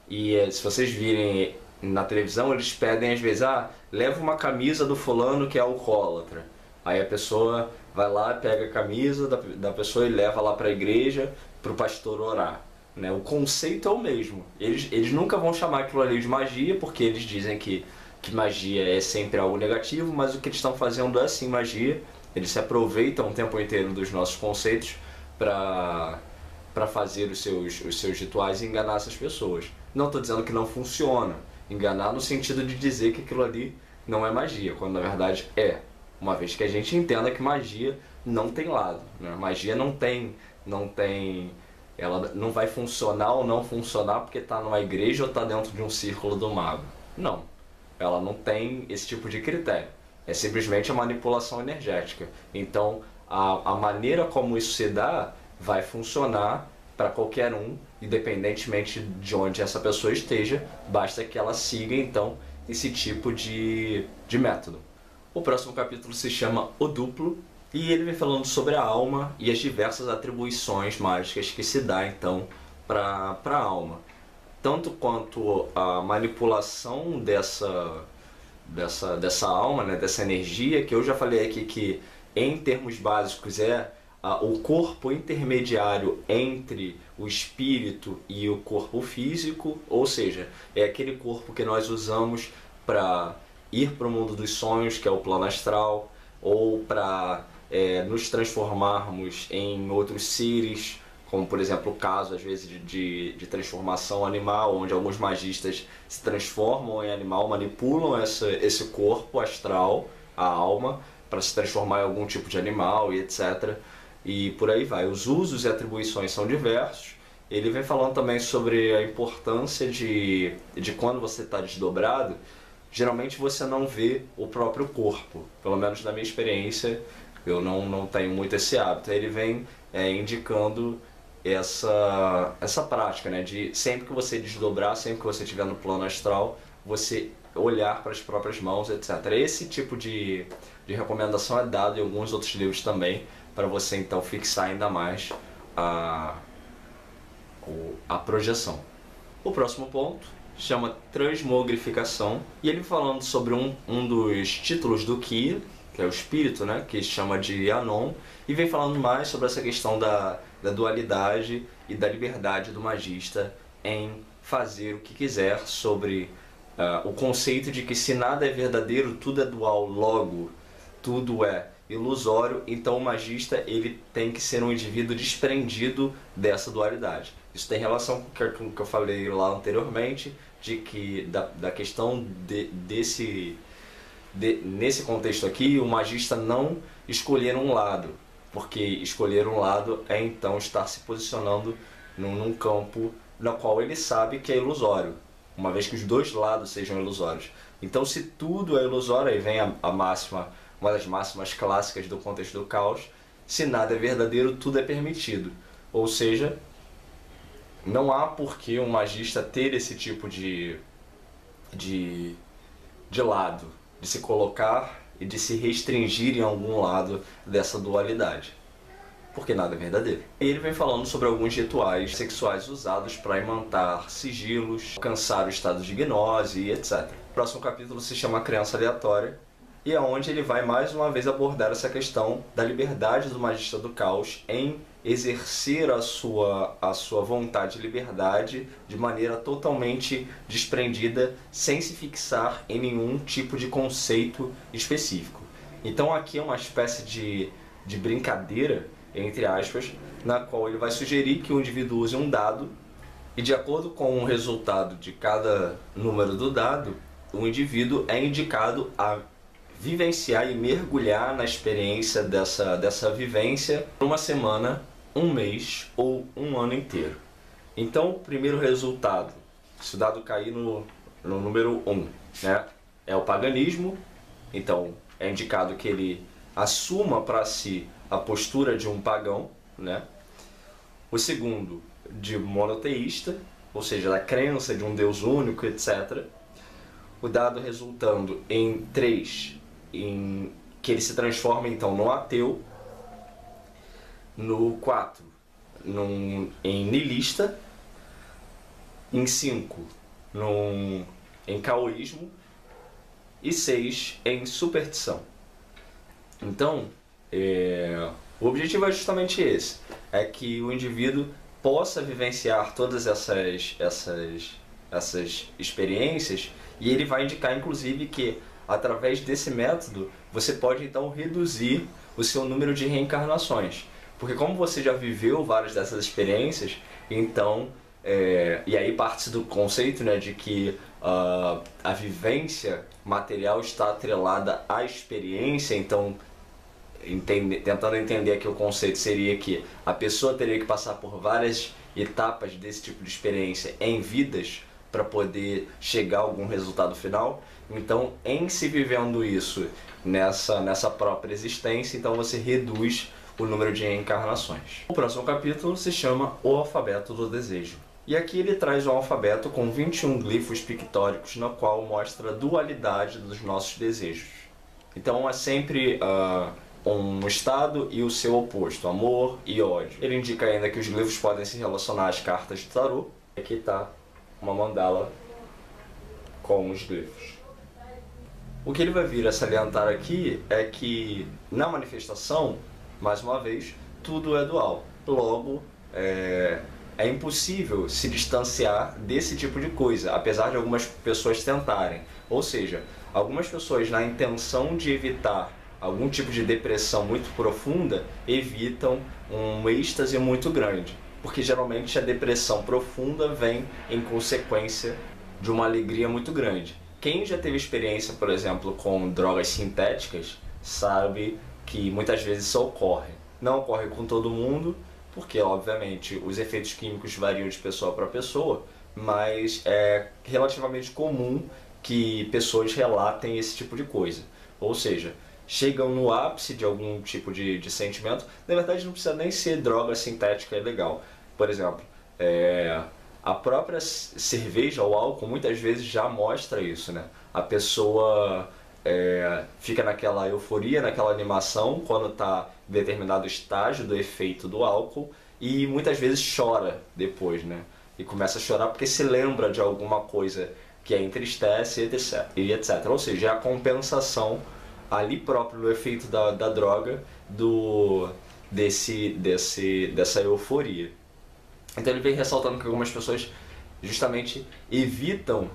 e se vocês virem na televisão, eles pedem às vezes, leva uma camisa do fulano que é alcoólatra. Aí a pessoa vai lá, pega a camisa da pessoa e leva lá para a igreja, para o pastor orar. Né? O conceito é o mesmo. Eles nunca vão chamar aquilo ali de magia, porque eles dizem que que magia é sempre algo negativo, mas o que eles estão fazendo é sim magia. Eles se aproveitam o tempo inteiro dos nossos conceitos para fazer os seus rituais e enganar essas pessoas. Não estou dizendo que não funciona. Enganar no sentido de dizer que aquilo ali não é magia, quando na verdade é. Uma vez que a gente entenda que magia não tem lado, né? Magia não tem, ela não vai funcionar ou não funcionar porque está numa igreja ou está dentro de um círculo do mago. Não, ela não tem esse tipo de critério. É simplesmente a manipulação energética. Então, a maneira como isso se dá vai funcionar para qualquer um, independentemente de onde essa pessoa esteja, basta que ela siga então esse tipo de método. O próximo capítulo se chama O Duplo, e ele vem falando sobre a alma e as diversas atribuições mágicas que se dá então para a alma. Tanto quanto a manipulação dessa alma, né, dessa energia, que eu já falei aqui que em termos básicos é o corpo intermediário entre o espírito e o corpo físico, ou seja, é aquele corpo que nós usamos para ir para o mundo dos sonhos, que é o plano astral, ou para nos transformarmos em outros seres, como por exemplo o caso às vezes de transformação animal, onde alguns magistas se transformam em animal, manipulam esse corpo astral, a alma, para se transformar em algum tipo de animal e etc. E por aí vai. Os usos e atribuições são diversos. Ele vem falando também sobre a importância de quando você está desdobrado, geralmente você não vê o próprio corpo. Pelo menos na minha experiência, eu não tenho muito esse hábito. Ele vem indicando essa prática, né, de sempre que você desdobrar, sempre que você estiver no plano astral, você olhar para as próprias mãos, etc. Esse tipo de recomendação é dado em alguns outros livros também, para você então fixar ainda mais a projeção. O próximo ponto chama transmogrificação, e ele falando sobre um dos títulos do Ki, que é o espírito, né, que chama de Anon, e vem falando mais sobre essa questão da dualidade e da liberdade do magista em fazer o que quiser, sobre o conceito de que se nada é verdadeiro, tudo é dual, logo tudo é ilusório. Então o magista ele tem que ser um indivíduo desprendido dessa dualidade. Isso tem relação com o que eu falei lá anteriormente, de que da questão nesse contexto aqui, o magista não escolher um lado, porque escolher um lado é então estar se posicionando num campo no qual ele sabe que é ilusório, uma vez que os dois lados sejam ilusórios. Então se tudo é ilusório, aí vem a máxima, uma das máximas clássicas do contexto do caos: se nada é verdadeiro, tudo é permitido. Ou seja, não há por que um magista ter esse tipo de lado, de se colocar e de se restringir em algum lado dessa dualidade, porque nada é verdadeiro. E ele vem falando sobre alguns rituais sexuais usados para imantar sigilos, alcançar o estado de gnose e etc. O próximo capítulo se chama Crença Aleatória, e é onde ele vai mais uma vez abordar essa questão da liberdade do magista do caos em exercer a sua vontade de liberdade de maneira totalmente desprendida, sem se fixar em nenhum tipo de conceito específico. Então aqui é uma espécie de brincadeira, entre aspas, na qual ele vai sugerir que o indivíduo use um dado, e de acordo com o resultado de cada número do dado, o indivíduo é indicado a vivenciar e mergulhar na experiência dessa vivência por uma semana, um mês ou um ano inteiro. Então, o primeiro resultado, se o dado cair no número 1, né, é o paganismo. Então, é indicado que ele assuma para si a postura de um pagão, né? O segundo, de monoteísta, ou seja, da crença de um Deus único, etc. O dado resultando em 3, que ele se transforma então no ateu. No 4, em niilista. Em 5, em caoísmo. E 6, em superstição. Então, o objetivo é justamente esse: é que o indivíduo possa vivenciar todas essas essas experiências, e ele vai indicar inclusive que através desse método você pode então reduzir o seu número de reencarnações. Porque como você já viveu várias dessas experiências, então, e aí parte do conceito, né, de que a vivência material está atrelada à experiência, então tentando entender aqui o conceito seria que a pessoa teria que passar por várias etapas desse tipo de experiência em vidas para poder chegar a algum resultado final. Então, em se vivendo isso nessa própria existência, então você reduz o número de reencarnações. O próximo capítulo se chama O Alfabeto do Desejo. E aqui ele traz um alfabeto com 21 glifos pictóricos, no qual mostra a dualidade dos nossos desejos. Então é sempre um estado e o seu oposto, amor e ódio. Ele indica ainda que os glifos podem se relacionar às cartas de tarô. Aqui está uma mandala com os glifos. O que ele vai vir a salientar aqui é que na manifestação, mais uma vez, tudo é dual. Logo, é impossível se distanciar desse tipo de coisa, apesar de algumas pessoas tentarem. Ou seja, algumas pessoas, na intenção de evitar algum tipo de depressão muito profunda, evitam um êxtase muito grande. Porque geralmente a depressão profunda vem em consequência de uma alegria muito grande. Quem já teve experiência, por exemplo, com drogas sintéticas, sabe que muitas vezes isso ocorre. Não ocorre com todo mundo, porque obviamente os efeitos químicos variam de pessoa para pessoa, mas é relativamente comum que pessoas relatem esse tipo de coisa. Ou seja, chegam no ápice de algum tipo de sentimento. Na verdade não precisa nem ser droga sintética ilegal. Por exemplo, a própria cerveja ou álcool muitas vezes já mostra isso, né? A pessoa fica naquela euforia, naquela animação quando está em determinado estágio do efeito do álcool e muitas vezes chora depois, né? E começa a chorar porque se lembra de alguma coisa que a entristece e etc. Ou seja, é a compensação ali próprio do efeito da droga dessa euforia. Então ele vem ressaltando que algumas pessoas justamente evitam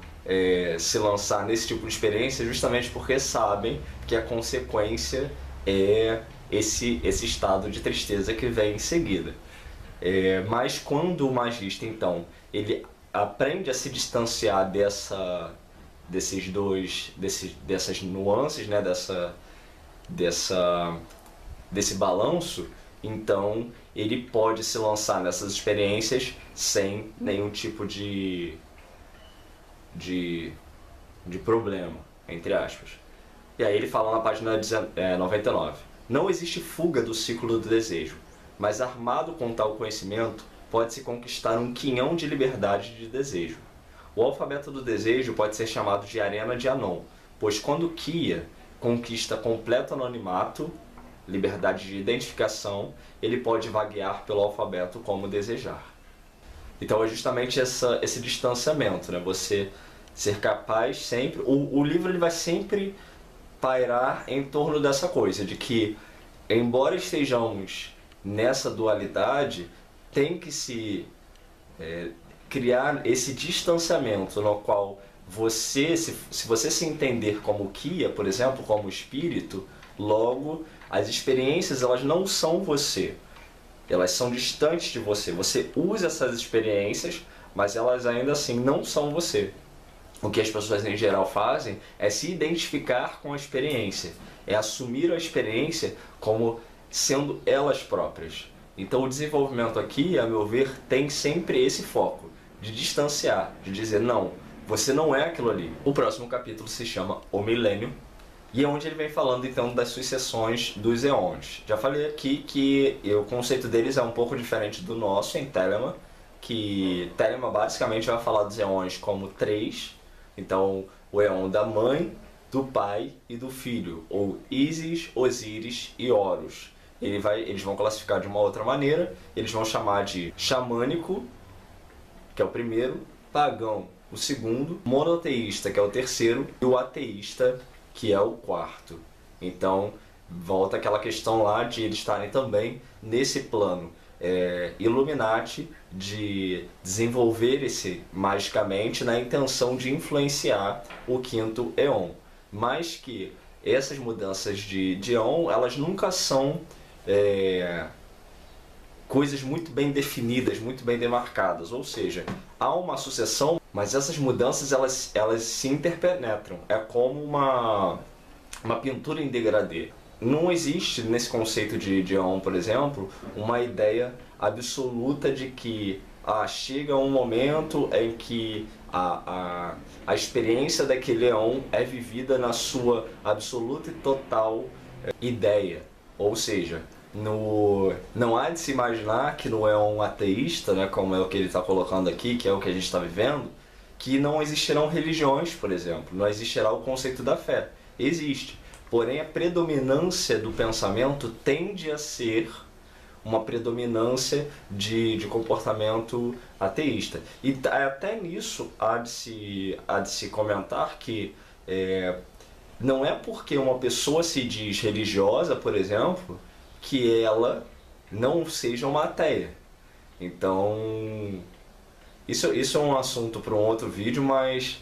se lançar nesse tipo de experiência justamente porque sabem que a consequência é esse estado de tristeza que vem em seguida. Mas quando o magista, então, ele aprende a se distanciar dessas nuances, né, desse balanço, então ele pode se lançar nessas experiências sem nenhum tipo de problema, entre aspas. E aí ele fala na página 99. Não existe fuga do ciclo do desejo, mas armado com tal conhecimento, pode-se conquistar um quinhão de liberdade de desejo. O alfabeto do desejo pode ser chamado de arena de Anon, pois quando Kia conquista completo anonimato, liberdade de identificação, ele pode vaguear pelo alfabeto como desejar. Então é justamente esse distanciamento, né? Você ser capaz sempre... O livro ele vai sempre pairar em torno dessa coisa, de que, embora estejamos nessa dualidade, tem que se criar esse distanciamento no qual você, se você se entender como Kia, por exemplo, como espírito, logo as experiências elas não são você, elas são distantes de você. Você usa essas experiências, mas elas ainda assim não são você. O que as pessoas em geral fazem é se identificar com a experiência, é assumir a experiência como sendo elas próprias. Então o desenvolvimento aqui, a meu ver, tem sempre esse foco de distanciar, de dizer não, você não é aquilo ali. O próximo capítulo se chama O Milênio, e é onde ele vem falando então das sucessões dos eons. Já falei aqui que o conceito deles é um pouco diferente do nosso em Telemann, que Telemann basicamente vai falar dos eons como três. Então o eon da mãe, do pai e do filho, ou Isis, Osíris e Horus. Eles vão classificar de uma outra maneira, eles vão chamar de xamânico, que é o primeiro, pagão, o segundo, monoteísta, que é o terceiro, e o ateísta, que é o quarto. Então volta aquela questão lá de eles estarem também nesse plano Illuminati de desenvolver esse magicamente na intenção de influenciar o quinto Eon, mas que essas mudanças de Eon, elas nunca são coisas muito bem definidas, muito bem demarcadas, ou seja, há uma sucessão, mas essas mudanças elas se interpenetram, é como uma pintura em degradê. Não existe nesse conceito de Eon, por exemplo, uma ideia absoluta de que chega um momento em que a experiência daquele Eon é vivida na sua absoluta e total ideia. Ou seja, não há de se imaginar que no Eon ateísta, né, como é o que ele está colocando aqui, que é o que a gente está vivendo, que não existirão religiões, por exemplo, não existirá o conceito da fé. Existe. Porém, a predominância do pensamento tende a ser uma predominância de comportamento ateísta. E até nisso há de se comentar que não é porque uma pessoa se diz religiosa, por exemplo, que ela não seja uma ateia. Então, isso é um assunto para um outro vídeo, mas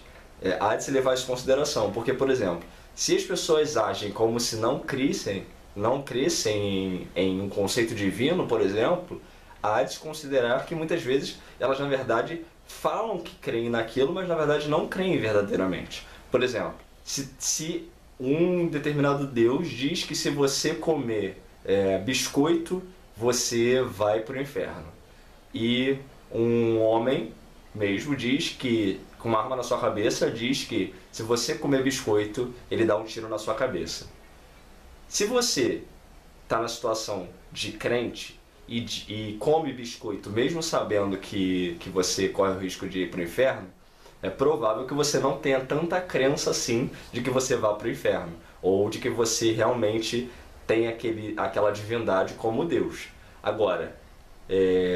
há de se levar isso em consideração. Porque, por exemplo, se as pessoas agem como se não crescem em um conceito divino, por exemplo, há de se considerar que muitas vezes elas na verdade falam que creem naquilo, mas na verdade não creem verdadeiramente. Por exemplo, se um determinado Deus diz que se você comer biscoito, você vai para o inferno. E um homem mesmo diz que, com uma arma na sua cabeça, diz que se você comer biscoito, ele dá um tiro na sua cabeça. Se você está na situação de crente e come biscoito, mesmo sabendo que você corre o risco de ir para o inferno, é provável que você não tenha tanta crença assim de que você vá para o inferno, ou de que você realmente tem aquela divindade como Deus. Agora,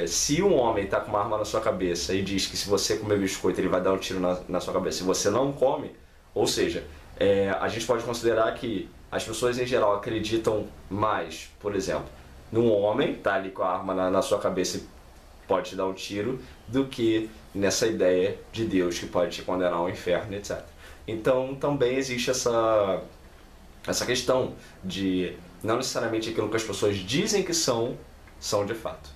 se um homem está com uma arma na sua cabeça e diz que se você comer biscoito ele vai dar um tiro na sua cabeça, se você não come, ou seja, a gente pode considerar que as pessoas em geral acreditam mais, por exemplo, num homem tá ali com a arma na sua cabeça e pode te dar um tiro, do que nessa ideia de Deus que pode te condenar ao inferno, etc. Então também existe essa questão de não necessariamente aquilo que as pessoas dizem que são de fato.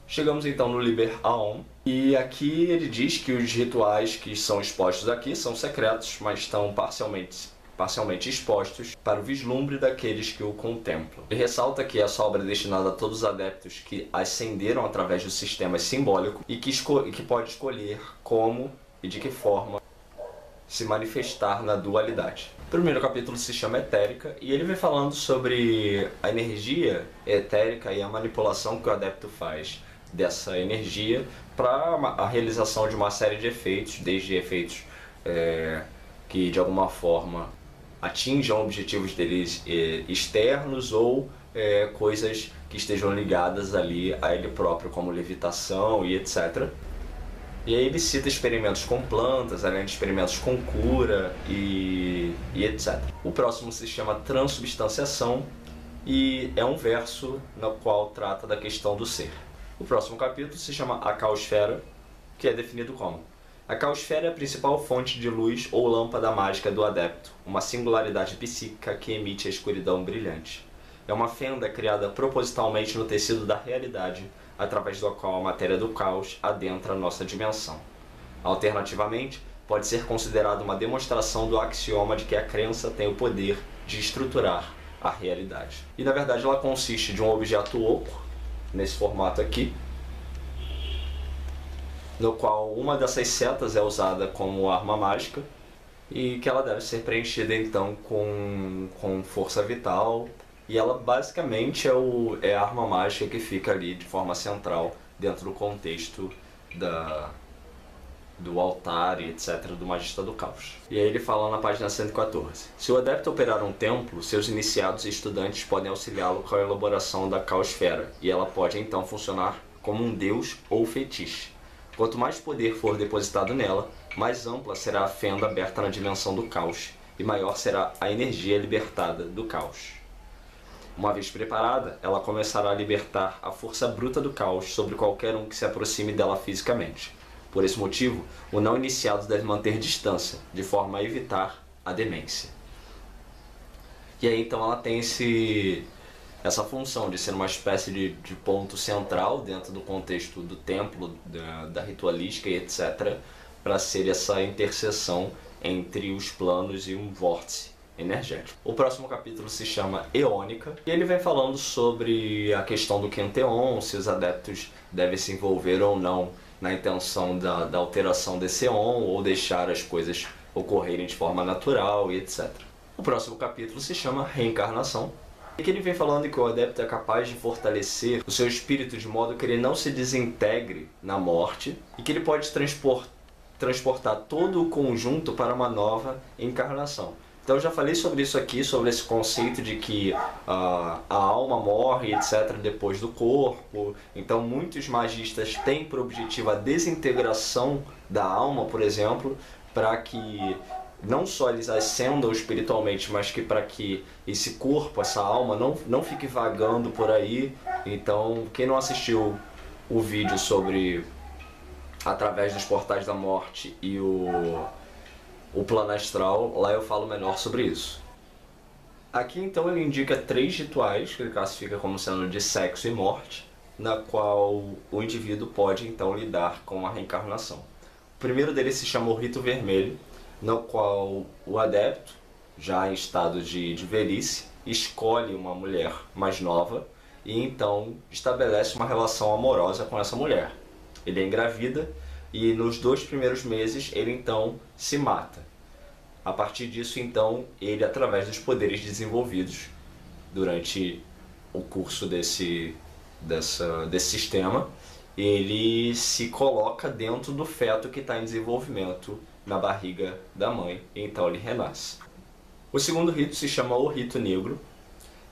Chegamos então no Liber Aon, e aqui ele diz que os rituais que são expostos aqui são secretos, mas estão parcialmente expostos para o vislumbre daqueles que o contemplam. Ele ressalta que essa obra é destinada a todos os adeptos que ascenderam através do sistema simbólico e que pode escolher como e de que forma se manifestar na dualidade. O primeiro capítulo se chama Etérica e ele vem falando sobre a energia etérica e a manipulação que o adepto faz dessa energia para a realização de uma série de efeitos, desde efeitos que de alguma forma atinjam objetivos deles externos ou coisas que estejam ligadas ali a ele próprio, como levitação e etc. E aí ele cita experimentos com plantas, além de experimentos com cura e etc. O próximo se chama Transubstanciação e é um verso no qual trata da questão do ser. O próximo capítulo se chama A Caosfera, que é definido como: a caosfera é a principal fonte de luz ou lâmpada mágica do adepto, uma singularidade psíquica que emite a escuridão brilhante. É uma fenda criada propositalmente no tecido da realidade, através da qual a matéria do caos adentra a nossa dimensão. Alternativamente, pode ser considerada uma demonstração do axioma de que a crença tem o poder de estruturar a realidade. E na verdade ela consiste de um objeto oco, nesse formato aqui, no qual uma dessas setas é usada como arma mágica e que ela deve ser preenchida então com força vital, e ela basicamente é a arma mágica que fica ali de forma central dentro do contexto do altar e etc. do Magista do Caos. E aí ele fala na página 114: se o adepto operar um templo, seus iniciados e estudantes podem auxiliá-lo com a elaboração da caosfera, e ela pode então funcionar como um deus ou fetiche. Quanto mais poder for depositado nela, mais ampla será a fenda aberta na dimensão do caos, e maior será a energia libertada do caos. Uma vez preparada, ela começará a libertar a força bruta do caos sobre qualquer um que se aproxime dela fisicamente. Por esse motivo, o não iniciado deve manter distância, de forma a evitar a demência. E aí então ela tem essa função de ser uma espécie de ponto central dentro do contexto do templo, da ritualística e etc., para ser essa interseção entre os planos e um vórtice energético. O próximo capítulo se chama Eônica e ele vem falando sobre a questão do Quenteon, se os adeptos devem se envolver ou não na intenção da alteração desse Eon ou deixar as coisas ocorrerem de forma natural e etc. O próximo capítulo se chama Reencarnação e que ele vem falando que o adepto é capaz de fortalecer o seu espírito de modo que ele não se desintegre na morte e que ele pode transportar todo o conjunto para uma nova encarnação. Então eu já falei sobre isso aqui, sobre esse conceito de que a alma morre, etc., depois do corpo. Então muitos magistas têm por objetivo a desintegração da alma, por exemplo, para que não só eles ascendam espiritualmente, mas que para que esse corpo, essa alma, não fique vagando por aí. Então quem não assistiu o vídeo sobre Através dos Portais da Morte e o plano astral, lá eu falo melhor sobre isso. Aqui então ele indica 3 rituais que ele classifica como sendo de sexo e morte, na qual o indivíduo pode então lidar com a reencarnação. O primeiro deles se chama o Rito Vermelho, no qual o adepto, já em estado de velhice, escolhe uma mulher mais nova e então estabelece uma relação amorosa com essa mulher. Ele engravida e nos 2 primeiros meses ele então se mata. A partir disso então ele, através dos poderes desenvolvidos durante o curso desse sistema, ele se coloca dentro do feto que está em desenvolvimento na barriga da mãe e então ele renasce. O segundo rito se chama o Rito Negro,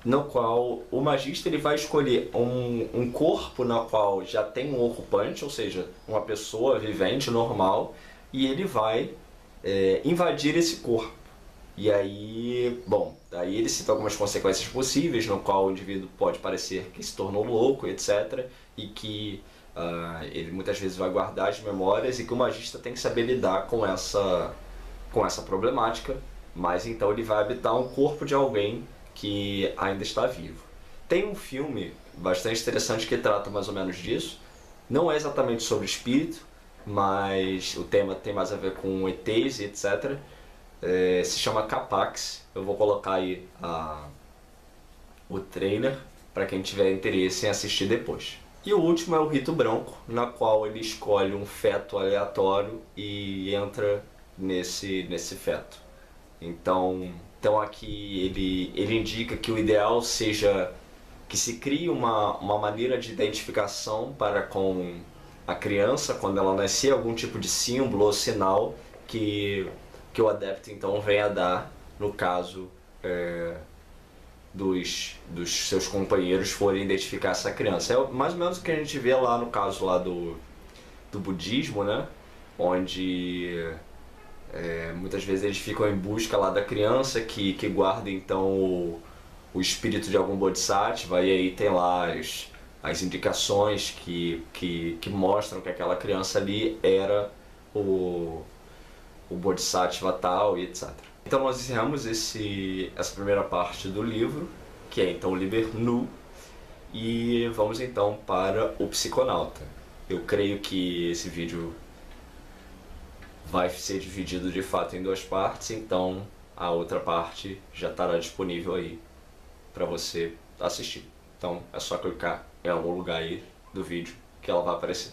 no qual o magista ele vai escolher um corpo no qual já tem um ocupante, ou seja, uma pessoa vivente, normal, e ele vai invadir esse corpo. E aí, bom, aí ele cita algumas consequências possíveis, no qual o indivíduo pode parecer que se tornou louco, etc., e que ele muitas vezes vai guardar as memórias e que o magista tem que saber lidar com essa problemática, mas então ele vai habitar um corpo de alguém que ainda está vivo. Tem um filme bastante interessante que trata mais ou menos disso. Não é exatamente sobre espírito, mas o tema tem mais a ver com ETs e etc. Se chama Capax. Eu vou colocar aí o trailer para quem tiver interesse em assistir depois. E o último é o Rito Branco, na qual ele escolhe um feto aleatório e entra nesse feto. Então aqui ele indica que o ideal seja que se crie uma maneira de identificação para com a criança quando ela nascer, algum tipo de símbolo ou sinal que o adepto então venha dar no caso dos seus companheiros forem identificar essa criança. É mais ou menos o que a gente vê lá no caso lá do budismo, né? Onde muitas vezes eles ficam em busca lá da criança que guarda então o espírito de algum bodhisattva, e aí tem lá as indicações que mostram que aquela criança ali era o bodhisattva tal e etc. Então nós encerramos essa primeira parte do livro, que é então o Liber Nu, e vamos então para o Psiconauta. Eu creio que esse vídeo vai ser dividido de fato em 2 partes, então a outra parte já estará disponível aí para você assistir. Então é só clicar em algum lugar aí do vídeo que ela vai aparecer.